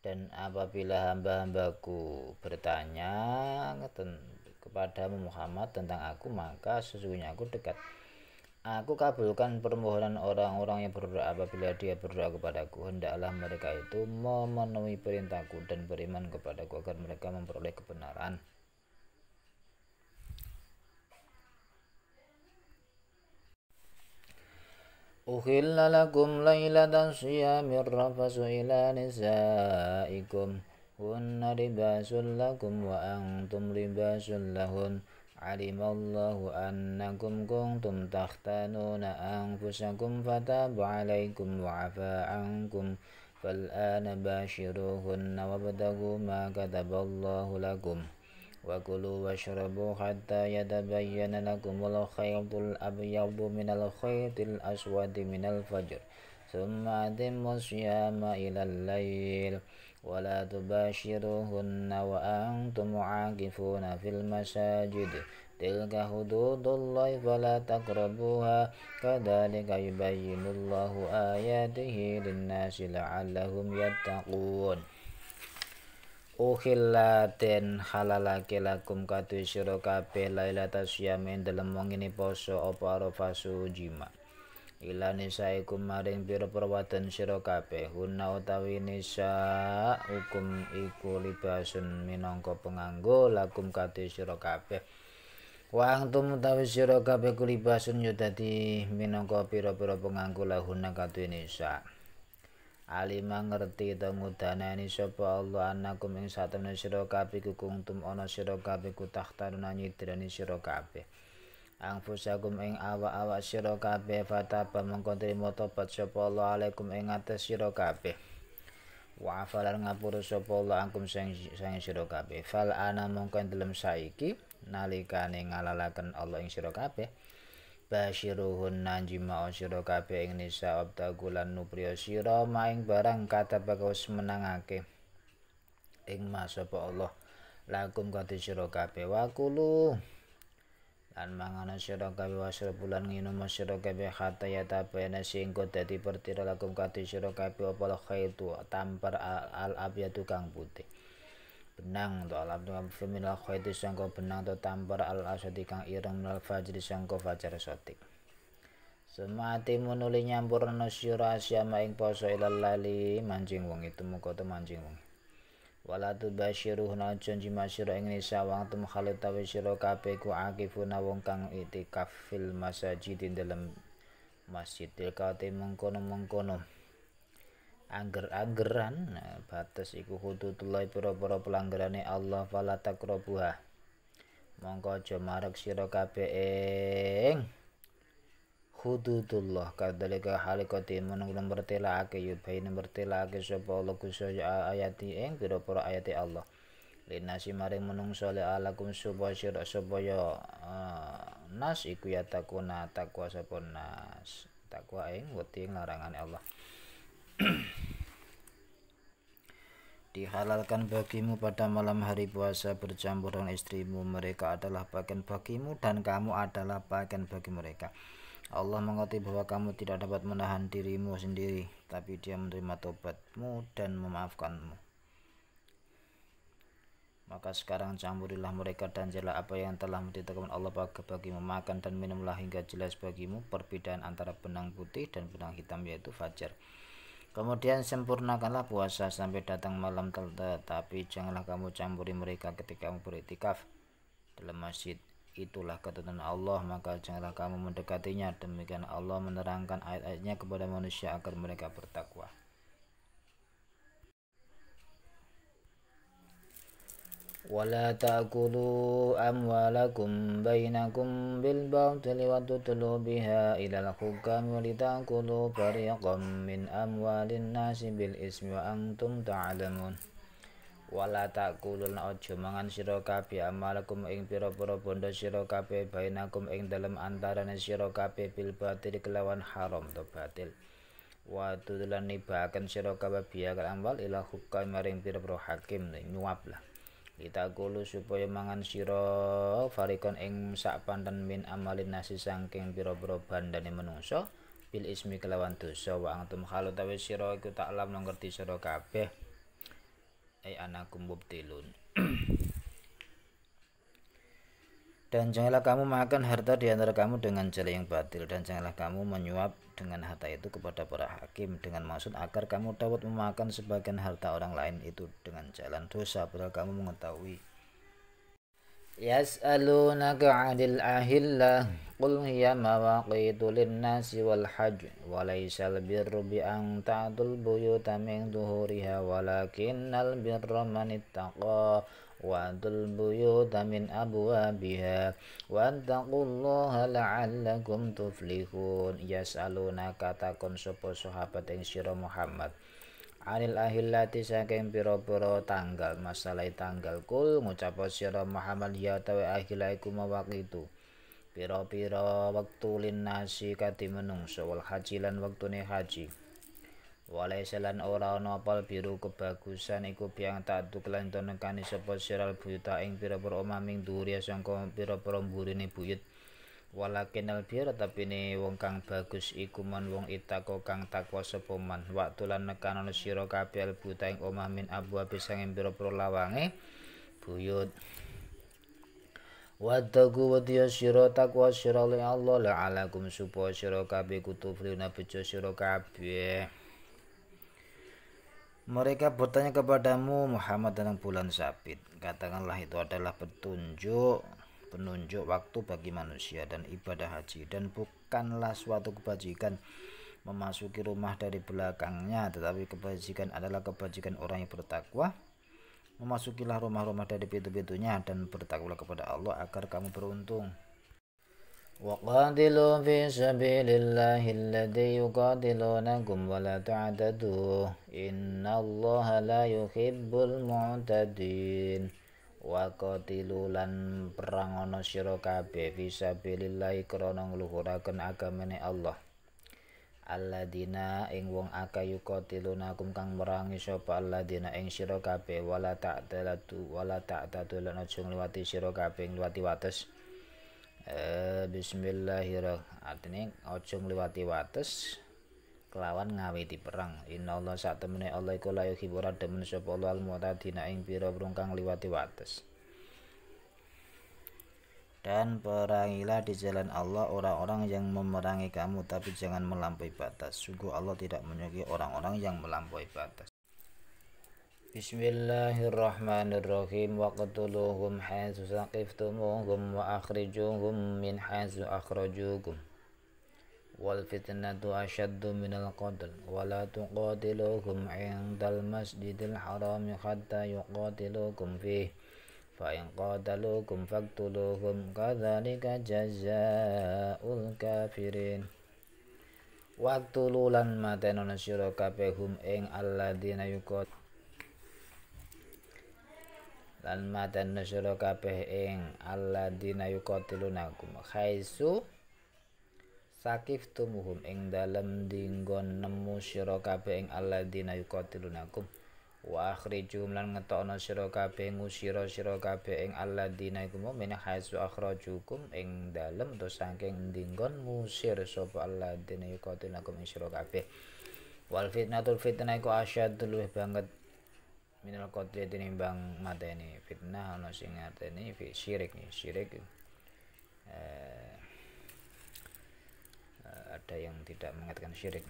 Dan apabila hamba-hambaku bertanya kepadamu Muhammad tentang aku maka sesungguhnya aku dekat. Aku kabulkan permohonan orang-orang yang berdoa apabila dia berdoa kepadaku. Hendaklah mereka itu memenuhi perintahku dan beriman kepadaku agar mereka memperoleh kebenaran. Uhilla lakum laylatan siyamir rafasu ila nisaikum hunna libasun lakum wa antum libasun lahun alimallahu annakum kuntum takhtanuna anfusakum fataba alaikum wa afa ankum fal'ana bashiruhunna wabtaghu ma kataballahu lakum wa kulu washrabu hatta yatabayyana lakumul khaytul abyadu minal khaytil aswadi minal fajr thumma atimmu siyama ilal layl wa la tubashiruhunna wa antum mu'akifuna fil masajid tilka hududullahi fala taqrabuha kadzalika yubayyinullahu ayatihi linnasi la'allahum yattaqun. Ukhillaten halalake lakum katu sira kabeh lailata siyame dalem wengine poso apa arafasu jima ila nisaikum maring pira-pira wadon sira kabeh hunna utawi nisa hukum iku libasun minangka penganggo lakum katu sira kabeh wa antum utawi sira kabeh kulibasun yo dadi minangka pira-pira penganggo lahunna katu nisa. Alima ngerti to ngudanani sapa Allah anakum ing satemene sira kabeh kuntum ana sira kabeh kutakhtaruna nyidrani sira kabeh angfusakum ing awak-awak sira kabeh fataba mengko trimo tobat sapa Allah alaikum ing atas sira kabeh wa afalan ngapura sapa Allah angkum sang sira kabeh. Fal ana mongko dalem saiki nalikane ngalalaken Allah ing sira kabeh basyiruhun nanjima sira kabeh ing nisa abtagulan nupriya sira maing barang kata bagus menangake ing masapa Allah lakum kate sira kabeh wakulu lan mangana sira kabeh wasra bulan nginum sira kabeh hatta ya tabena singko dadi pertira lakum kate sira kabeh apa khaitu tampar al abyadu kang putih benang to alam feminal khaitu sangko benang to tampar al asadi kang ireng minal fajri sangko fajar sotik semati menuli nyampurna sira asyama ing poso ilal lali mancing wong itu muka to mancing wong wala tubasyiruh najon jima sira ing nisa wang tum khalit tawi sira kabeh ku akifuna wong kang itikaf fil masajid dalam masjid tilkate mengkono-mengkono angger-anggeran batas iku hududullah pira-pira pelanggarane Allah fala taqrabuha mongko aja marek sira kabeh ing hududullah kadalika halikati menung bertelake yubain bertelake sapa Allah kusaya ayati ing pira-pira ayati Allah linasi maring menungso le alakum supaya nas iku ya takuna takwa sapa nas takwa ing wedi larangane Allah dihalalkan bagimu pada malam hari puasa bercampur dengan istrimu mereka adalah bagian bagimu dan kamu adalah bagian bagi mereka Allah mengerti bahwa kamu tidak dapat menahan dirimu sendiri, tapi Dia menerima tobatmu dan memaafkanmu. Maka sekarang campurilah mereka dan jelas apa yang telah ditetapkan Allah bagimu, makan dan minumlah hingga jelas bagimu perbedaan antara benang putih dan benang hitam yaitu fajar. Kemudian sempurnakanlah puasa sampai datang malam tetapi janganlah kamu campuri mereka ketika kamu beriktikaf dalam masjid. Itulah ketentuan Allah, maka janganlah kamu mendekatinya. Demikian Allah menerangkan ayat-ayatnya kepada manusia agar mereka bertakwa. Wala ta'kulu amwalakum bainakum bil batili wa tutlu biha ilal hukam wa litakulu fariqam min amwalin nasi bil ismi wa antum ta'lamun. Wala takulun aja mangan sira kabeh amalakum ing pira-pira bondo sira kabeh bainakum ing dalem antarane sira kabeh bil batil kelawan haram to batil wa tudulan nibaken sira kabeh biya amwal ila hukam maring pira-pira hakim nyuap lah ditakulu supaya mangan sira farikon ing sak pandan min amalin nasi saking pira-pira bandane menungso bil ismi kelawan dosa wa antum khalu tawi sira iku taklam ngerti sira kabeh anakum mubtilun. Dan janganlah kamu makan harta di antara kamu dengan cara yang batil, dan janganlah kamu menyuap dengan harta itu kepada para hakim dengan maksud agar kamu dapat memakan sebagian harta orang lain itu dengan jalan dosa padahal kamu mengetahui. Yas'alunaka 'anil ahillah qul hiya mawaqitu lin-nasi wal hajj wa laysal birru bi an ta'tul buyuta min dhuhuriha walakinnal birra man ittaqa wa atul buyuta min abwabiha wattaqullaha la'allakum tuflihun. Yas'alunaka takon sapa sahabat ing sira Muhammad anil ahillati saking pira-pira tanggal masalah tanggal kul ngucap sira Muhammad ya tawe ahillah iku mawaqitu pira-pira wektu linnasi kati menungso wal haji lan wektune haji walaisa lan ora ana apal biru kebagusan iku biang takdu kelan nekani sapa siral buyuta ing pira-pira omah ming dhuwur sangka pira-pira mburine buyut walakin albir tapi ne wong kang bagus iku man wong itako kang takwa sapa man waktu lan nekanono sira kabeh albuta ing omah min abwa bisanging pira-pira lawange buyut wattaku wadiya sira takwa sira li Allah la'alakum supaya sira kabeh kutuflina bejo sira kabeh. Mereka bertanya kepadamu Muhammad dalam bulan sabit, katakanlah itu adalah penunjuk waktu bagi manusia dan ibadah haji, dan bukanlah suatu kebajikan memasuki rumah dari belakangnya, tetapi kebajikan adalah kebajikan orang yang bertakwa. Memasukilah rumah-rumah dari pintu-pintunya dan bertakwalah kepada Allah agar kamu beruntung. وقاتلوا في سبيل الله الذي يقاتلونكم ولا تعتدوا إن الله لا يحب المعتدين. Waqatilu lan perang ana sira kabeh fisabilillah krana ngluhuraken agamane Allah. Alladzina ing wong akeh yuqatilunakum kang merangi sapa alladzina ing sira kabeh wala ta'tadu lan aja ngliwati sira kabeh ngliwati wates. Bismillahirrahmanirrahim. Artine aja ngliwati wates kelawan ngawiti perang. Innallaha satemene Allah iku la yuhibbu demen sapa Allah al-mu'tadina ing pira-pira kang ngliwati wates. Dan perangilah di jalan Allah orang-orang yang memerangi kamu, tapi jangan melampaui batas. Sungguh Allah tidak menyukai orang-orang yang melampaui batas. Bismillahirrahmanirrahim. Waqtuluhum haitsu saqiftumuhum wa akhrijuhum min haitsu akhrajukum. Wal fitnatu asyaddu minal qatl wa la tuqatiluhum 'indal masjidil haram hatta yuqatilukum fihi fa in qataluukum faqtuluhum kadzalika jazaa'ul kafirin. Waqtulu lan matenono sira kabeh hum ing alladzina yuqat lan matenono sira kabeh ing alladzina yuqatilunakum khaisu sakiftumuhum ing dalem dinggon nemu sira kabeh ing alladzina yuqatilunakum wa akhrijuhum lan ngetokno sira kabeh ngusira sira kabeh ing alladzina iku min haitsu akhrajukum ing dalem to saking dinggon ngusir sapa alladzina yuqatilunakum ing sira kabeh. Wal fitnatul fitnah iku asyaddu luwih banget minal qatli tinimbang mateni. Fitnah ana sing ngateni syirik nih syirik ada yang tidak mengatakan syirik.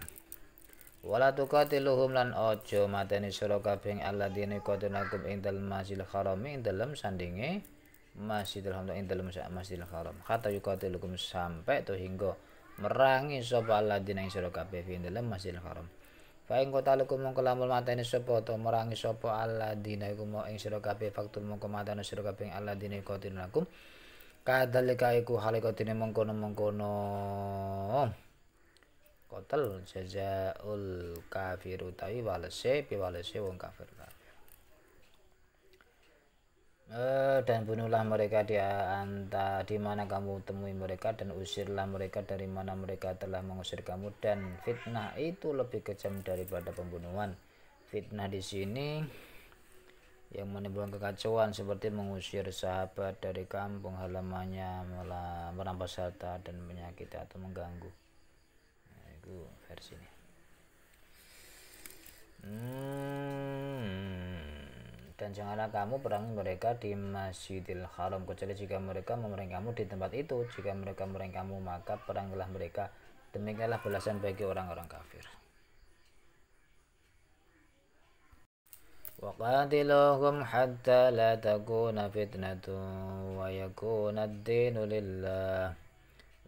Wala tuqatiluhum lan aja mateni sira kabeh alladzina yuqatilunakum ing dalem Masjidil Haram ing dalem sandinge Masjidil Haram ing dalem Masjidil Haram. Hatta yuqatilukum sampai to hingga merangi sapa alladzina ing sira kabeh ing dalem Masjidil Haram. Fa ing qatalukum mongko lamun mateni sapa to merangi sapa alladzina iku ing sira kabeh faktul mongko mateni sira kabeh alladzina yuqatilunakum. Kadzalika iku halikatine mongkono-mongkono kotel jazaul kafir utawi walese piwalese wong kafir. Dan bunuhlah mereka di mana kamu temui mereka dan usirlah mereka dari mana mereka telah mengusir kamu, dan fitnah itu lebih kejam daripada pembunuhan. Fitnah di sini yang menimbulkan kekacauan seperti mengusir sahabat dari kampung halamannya, merampas harta dan menyakiti atau mengganggu. Itu versi ini. Dan janganlah kamu perangi mereka di Masjidil Haram kecuali jika mereka memerangi kamu di tempat itu. Jika mereka memerangi kamu maka perangilah mereka. Demikianlah balasan bagi orang-orang kafir. Waqatiluhum hatta la takuna fitnatun wa yakuna ad-dinu lillah.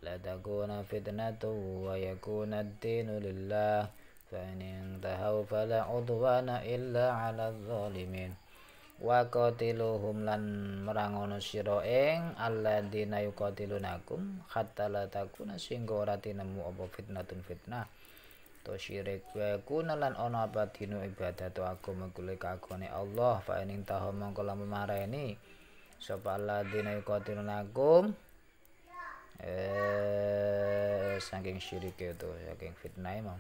La takuna fitnatun wa yakuna ad-dinu lillah. Fa in intahaw fala udwana illa 'alal zalimin. Waqatiluhum lan merangono sira ing alladzina yuqatilunakum hatta la takuna singgo ora tinemu apa fitnatun fitnah to syirik wa kuna lan ana apa dinu ibadah to agama kuwi kagone Allah. Fa in intahaw mongko lamun mareni sapa alladzina yuqatilunakum saking syirik itu saking fitnah mau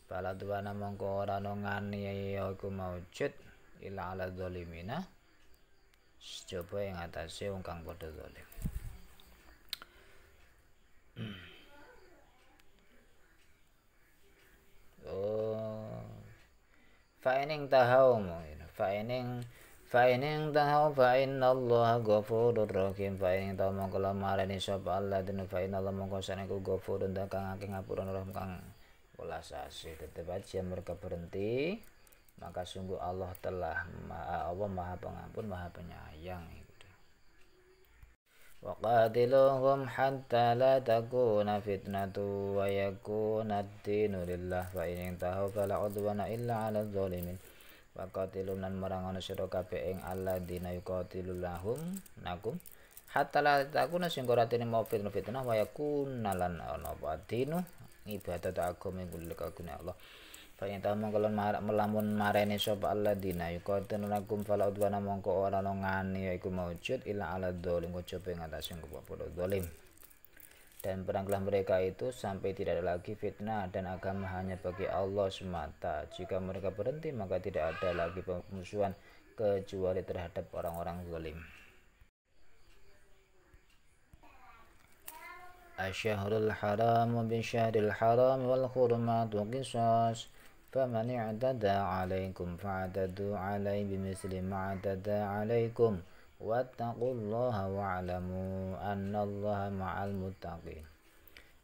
pala duwana mongko ora nongani iku maujud ila ala zalimina coba yang atase wong kang padha zalim. Fa'inin tahaw fa innallaha ghafurur rahim. Fa'inin tahaw mongko marani sapa Allah den fa innallaha mongko saneku ghafurun kang akeh ngapura rahim kang welas asih. Tetep aja mereka berhenti, maka sungguh Allah telah maha pengampun maha penyayang. Waqatiluhum hatta la takuna fitnatu wa yakuna ad-dinu lillah. Fa in tahu fala udwana illa 'alal zalimin. Waqatilum lan merangono sira kabeh ing alladzina yuqatilunahum nakum hatta la takuna sing ora tene mau fitnah wa yakun lan ana dinu ibadat agama kuwi kagune Allah. Fa in ta mongko melamun marene sapa alladzina yuqatilunakum fala udwana mongko ora ana ngani iku maujud ila ala dzalim kejaba ing atase padha zalim. Dan peranglah mereka itu sampai tidak ada lagi fitnah dan agama hanya bagi Allah semata. Jika mereka berhenti maka tidak ada lagi pemusuhan kecuali terhadap orang-orang zalim. Asyahrul haram bisyahril haram wal hurmatu qisas. Faman i'tada 'alaikum fa'tadu 'alaihi bimithli ma 'atada 'alaikum. Wattaqullaha wa'lamu annallaha ma'al muttaqin.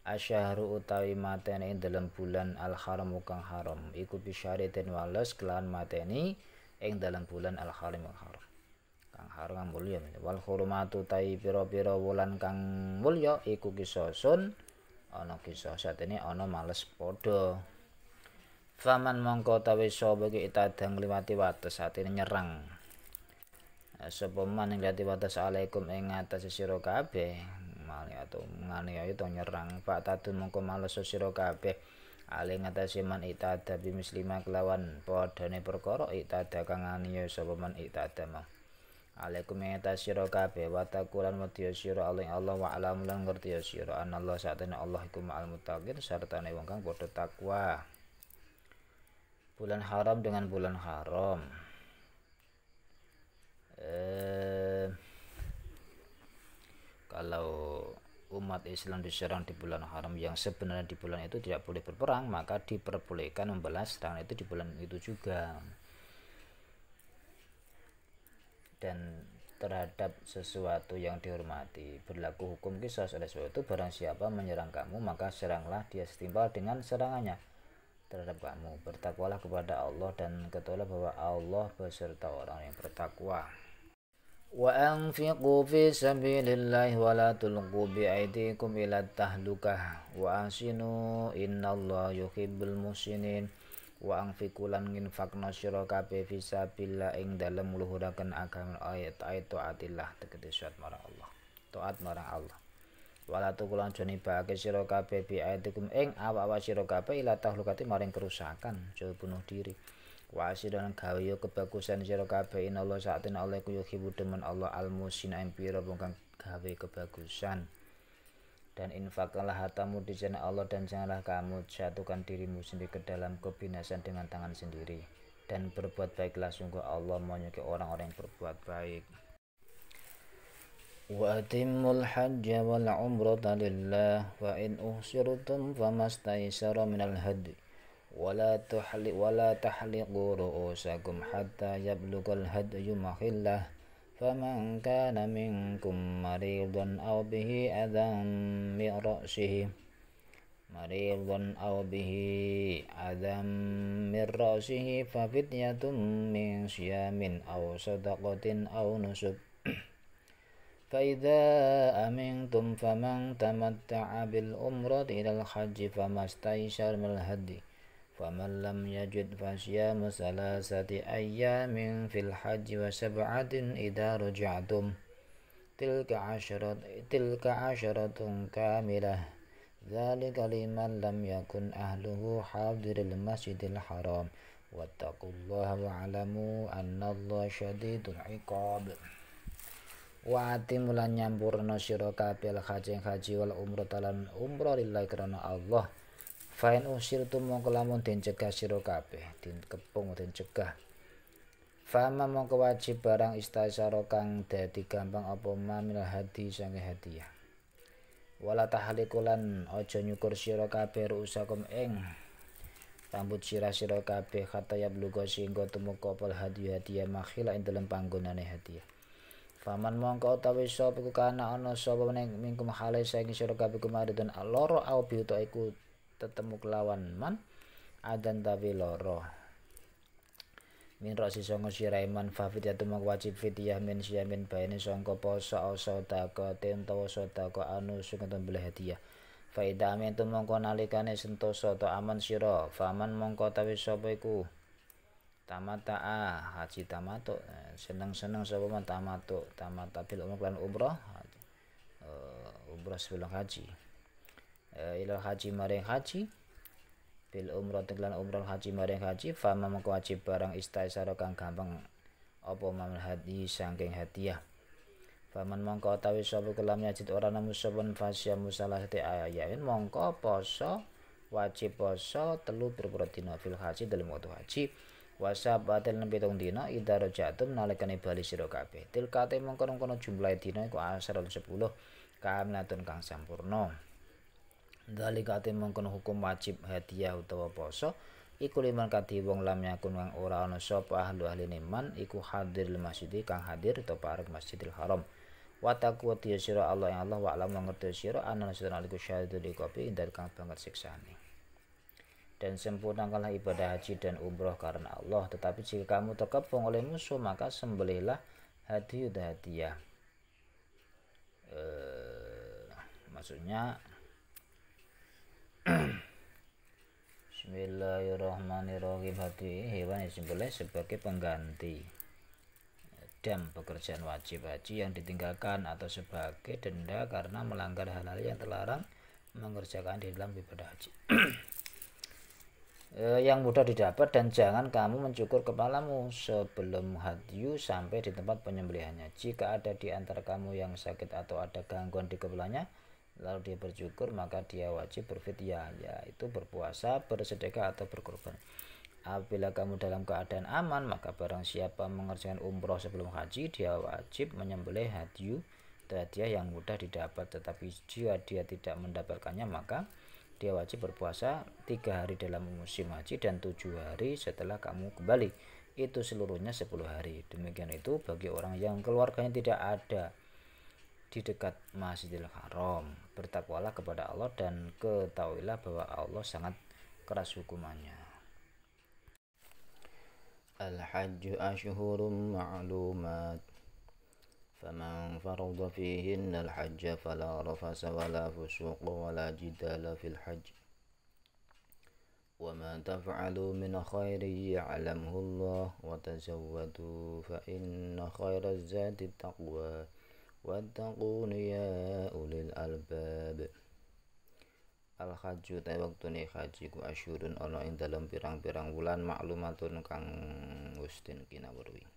Asyahru utawi mateni ing dalam bulan al-haram kang haram iku bisyaritin wales kelan mateni ing dalam bulan al-haram kang haram mulya. Wal hurmatu utawi pira-pira wulan kang mulya iku kisosun ana kisah satene ana males padha. Faman mongko utawi sapa iki itadang liwati wates atine nyerang sapa man ing liwati wates alaikum ing ngatas sira kabeh mali atau nganiaya to nyerang Pak Tadun mongko males sira kabeh ale ngatasi man itada bi muslima kelawan padane perkara itada kang nganiaya sapa man itada mah alaikum ing atas sira kabeh wa taqulan wedya sira Allah wa alam lan ngerti sira anallah satene Allah iku ma'al muttaqin sartane wong kang padha takwa. Bulan haram dengan bulan haram. Kalau umat Islam diserang di bulan haram yang sebenarnya di bulan itu tidak boleh berperang, maka diperbolehkan membalas serangan itu di bulan itu juga. Dan terhadap sesuatu yang dihormati berlaku hukum qisas oleh sebab itu barang siapa menyerang kamu maka seranglah dia setimpal dengan serangannya terhadap kamu. Bertakwalah kepada Allah dan ketahuilah bahwa Allah beserta orang yang bertakwa. Wa anfiqu fi sabilillahi wa la tulqu bi aydikum ila tahlukah wa ahsinu innallaha yuhibbul muhsinin. Wa anfiqu lan nginfaqna sira kabeh fi sabilillah ing dalem ngluhuraken agama ayat-ayat taatillah tegese marang Allah. Taat marang Allah. Wala tukulan joni bake sira kabeh bi ayatikum ing awak-awak sira kabeh ila tahlukati maring kerusakan aja bunuh diri. Wa asidan gawe yo kebagusan sira kabeh inallah sa'atene Allah ku yuhibbu demen Allah al-musin ing pira kang gawe kebagusan. Dan infaklah hartamu di jalan Allah dan janganlah kamu jatuhkan dirimu sendiri ke dalam kebinasan dengan tangan sendiri. Dan berbuat baiklah sungguh Allah menyukai orang-orang yang berbuat baik. Wa atimul hajja wal umrata lillah wa in uhsirtum famastaysara minal hadi wala tahliqu ru'usakum hatta yablughal hadyu mahillah faman kana minkum maridan aw bihi adam min ra'sihi fa fidyatun min siyamin aw sadaqatin aw nusuk. فإذا أمنتم فمن تمتع بالعمرة إلى الحج فما استيسر من الهدي فمن لم يجد فصيام 3 أيام في الحج و7 إذا رجعتم تلك عشرة كاملة ذلك لمن لم يكن أهله حاضر المسجد الحرام واتقوا الله واعلموا أن الله شديد العقاب. Wa atimulan nyampurna sira kabeh haji wal umrah lan umrah lillahi karena Allah. Fa in usirtum mongko lamun den cegah sira kabeh, den kepung den cegah. Fama mongko wajib barang istasara kang dadi gampang apa mamil hadi sange hadiah. Wala tahlikulan aja nyukur sira kabeh rusakum ing rambut sira kabeh khatayab lugo singgo tumeka pal hadiah makhila ing dalem panggonane hadiah. Faman mongko utawi sapa iku kana ana sapa mingkum hale saking sira kabeh kumaridun loro au biuta iku tetemu kelawan man adan tawi loro min rosi songo sira iman fafit ya tumang wajib fidyah min siyamin baene sangka poso sedekah utawa sedekah anu sing belah hadiah faida amin tumangka nalikane sentosa ta aman sira faman mongko utawi sapa iku tamata'a haji tamatuk seneng-seneng sapa man tamata bil umrah umrah sebelum haji. Ilal haji maring haji bil umrah lan umrah haji maring haji fama mengko wajib barang istaisara kang gampang apa mamal hadi saking hadiah. Faman mongko utawi sapa kelam yajid ora nemu saben fasya musalah te ayain mongko poso wajib poso 3 pira dina fil haji dalem wektu haji wasabatil 7 dina idza jatum nalikane bali sira kabeh tilkate mongko kono jumlah dina iku asarul 10 kamlatun kang sampurna. Dalikate mongko hukum wajib hadiah utawa poso iku liman kadhi wong lam yakun kang ora ana sapa ahli man iku hadir masjid kang hadir utawa parek Masjidil Haram. Wataku wati sira Allah yang Allah wa alam ngerti sira ana sira aliku syahadu di kopi indar kang banget siksane. Dan sempurnakanlah ibadah haji dan umroh karena Allah. Tetapi jika kamu terkepung oleh musuh maka sembelihlah hadiah. Maksudnya Bismillahirrahmanirrahim, hewan yang disembelih sebagai pengganti dam pekerjaan wajib haji yang ditinggalkan atau sebagai denda karena melanggar hal-hal yang terlarang mengerjakan di dalam ibadah haji. Yang mudah didapat dan jangan kamu mencukur kepalamu sebelum hadyu sampai di tempat penyembelihannya. Jika ada di antara kamu yang sakit atau ada gangguan di kepalanya lalu dia bercukur maka dia wajib berfidyah, yaitu berpuasa, bersedekah atau berkorban. Apabila kamu dalam keadaan aman maka barang siapa mengerjakan umroh sebelum haji dia wajib menyembelih hadiah yang mudah didapat. Tetapi jika dia tidak mendapatkannya maka dia wajib berpuasa 3 hari dalam musim haji dan 7 hari setelah kamu kembali, itu seluruhnya 10 hari. Demikian itu bagi orang yang keluarganya tidak ada di dekat Masjidil Haram. Bertakwalah kepada Allah dan ketahuilah bahwa Allah sangat keras hukumannya. Al-hajju ashhurum ma'lumat faman farada fihinna al-hajja fala rafasa wala fusuqa wala jidala fil hajj wa ma taf'alu min khairin ya'lamhu Allah wa tazawwadu fa inna khairaz zadi taqwa wattaqun ya ulil albab. Al-hajju ta waktune haji ku asyurun ana ing dalem pirang-pirang wulan maklumatun kang wis den kinawruhi.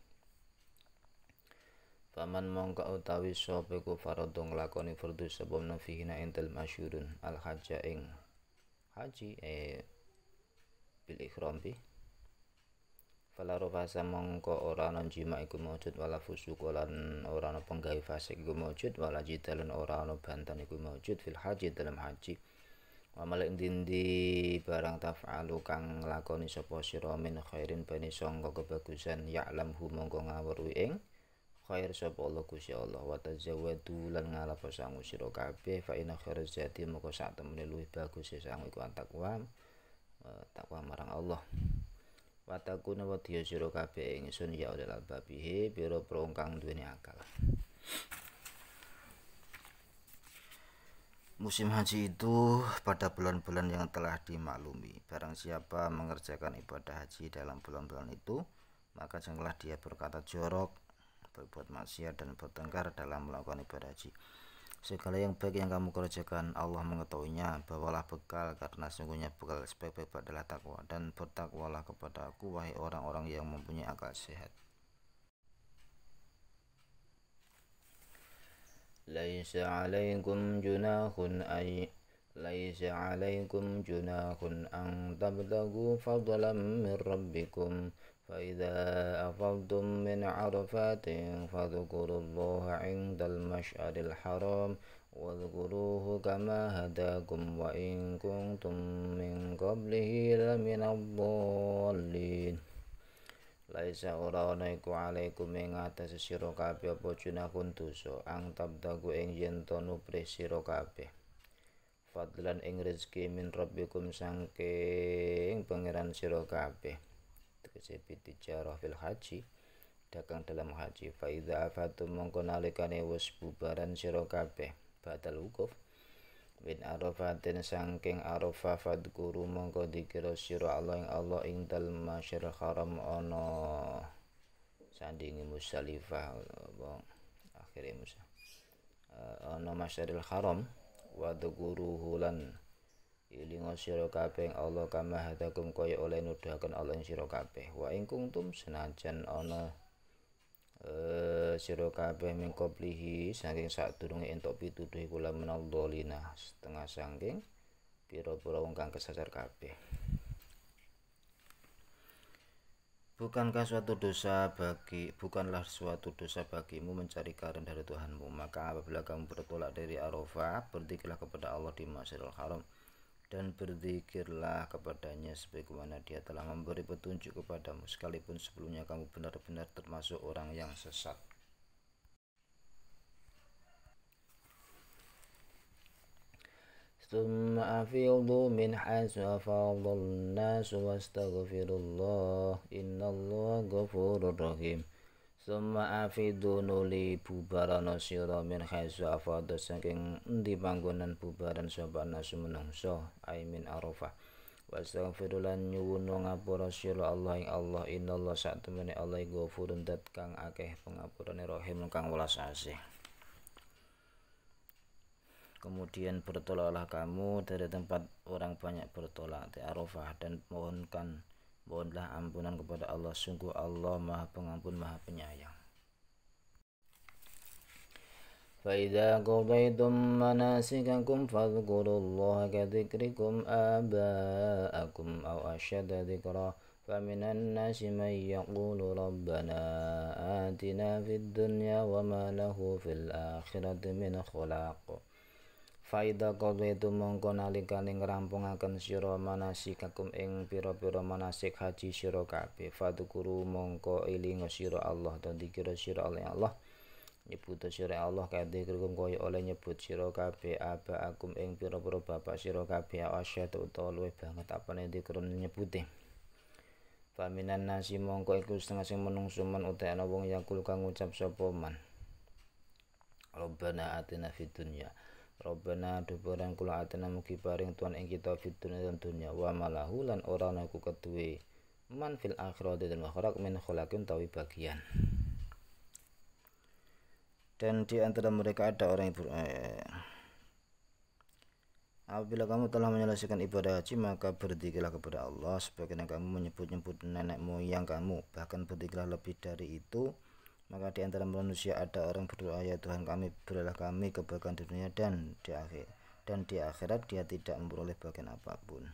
Faman mongko utawi sapa ku faradha nglakoni fardhu sebab nafihina ing dalem asyurun al-hajja ing haji bil ihram bi fala rafasa mongko ora ana jima iku maujud wala fusuk lan ora ana penggawe fasik iku maujud wala jidalun ora ana bantan iku maujud fil haji dalam haji. Wa malek dindi barang taf'alu kang nglakoni sapa sira min khairin bani sangka kebagusan ya'lamhu mongko ngawruhi ing khair sapa Allah Gusti Allah. Wa tazawwadu lan ngalapo sangu sira kabeh fa inna khairaz zati mongko sak temene luwih bagus sangu iku takwa marang Allah. Wa takuna wa diya sira kabeh ingsun ya ulil albabihi pira prongkang duweni akal. Musim haji itu pada bulan-bulan yang telah dimaklumi. Barang siapa mengerjakan ibadah haji dalam bulan-bulan itu, maka janganlah dia berkata jorok, berbuat maksiat dan bertengkar dalam melakukan ibadah haji. Segala yang baik yang kamu kerjakan Allah mengetahuinya. Bawalah bekal karena sungguhnya bekal sebaik-baik adalah takwa, dan bertakwalah kepada aku wahai orang-orang yang mempunyai akal sehat. Laisa 'alaikum junahun an tabtagu fadlan min rabbikum fa idza afadtum min 'arafatin fadhkurullaha 'indal masy'aril haram wadhkuruhu kama hadakum wa in kuntum min qablihi laminadh dhallin. Laisa ora ana iku alaikum ing atase sira kabeh apa junahun dosa ang tabdagu ing yen to nupris sira kabeh fadlan ing rezeki min rabbikum saking pangeran sira kabeh tegese pitijarah fil haji dagang dalam haji fa idza afatum mongko nalikane wis bubaran sira kabeh badal wukuf min arafatin saking arafah fadkuru mongko dikira sira Allah ing dalem masyaril haram ana sandinge Musdalifah apa akhire Musa ana Masyaril Haram wa dzkuruhu lan ilinga sira kabeh Allah kama hadakum kaya oleh nuduhaken Allah ing sira kabeh wa ing kuntum senajan ana sira kabeh min qablihi saking sadurunge entuk pituduh kula menal dolina setengah saking pira-pira wong kang kesasar kabeh. Bukanlah suatu dosa bagimu mencari karunia dari Tuhanmu. Maka apabila kamu bertolak dari Arafah, berzikirlah kepada Allah di Masjidil Haram dan berzikirlah kepadanya sebagaimana Dia telah memberi petunjuk kepadamu, sekalipun sebelumnya kamu benar-benar termasuk orang yang sesat. ثم أفيضوا من حيث أفاض الناس واستغفروا الله إن الله غفور رحيم ثم أفيضوا nuli bubarana sira min haitsu afadha saking endi panggonan bubaran sapa nasu menungso ai min Arafah wastaghfiru lan nyuwun ngapura sira Allah ing Allah innallaha satemene Allah ghafurun dat kang akeh pangapurane rahim kang welas asih. Kemudian bertolaklah kamu dari tempat orang banyak bertolak di Arafah dan mohonlah ampunan kepada Allah, sungguh Allah Maha Pengampun Maha Penyayang. فَإِذَا قَضَيْتُم مَّنَاسِكَكُمْ فَاذْكُرُوا اللَّهَ كَذِكْرِكُمْ آبَاءَكُمْ أَوْ أَشَدَّ ذِكْرًا فَمِنَ النَّاسِ مَن يَقُولُ رَبَّنَا آتِنَا فِي الدُّنْيَا وَمَا لَهُ فِي الْآخِرَةِ مِنْ خَلَاقٍ. Faida qadaitu mongko nalikane ngrampungaken sira manasikakum ing pira-pira manasik haji sira kabeh fadhkuru mongko elinga sira Allah dan dikira sira Allah nyebut sira Allah kadhikrukum kaya oleh nyebut sira kabeh abaakum ing pira-pira bapak sira kabeh asyad utawa luwih banget apane dikrun nyebuti. Faminan nasi mongko iku setengah sing menungso man utahe ana wong yakul kang ngucap sapa man Rabbana atina fid dunya Rabbana dubarang kula atena mugi paring Tuhan ing kita fid dunya wa malahu lan ora ana iku keduwe man fil akhirati dan akhirat min khalaqin tawi bagian. Dan di antara mereka ada orang yang apabila kamu telah menyelesaikan ibadah haji maka berzikirlah kepada Allah sebagaimana kamu menyebut-nyebut nenek moyang kamu, bahkan berzikirlah lebih dari itu. Maka di antara manusia ada orang berdoa, ya Tuhan kami, berilah kami keberkahan di dunia dan di akhirat dia tidak memperoleh bagian apapun.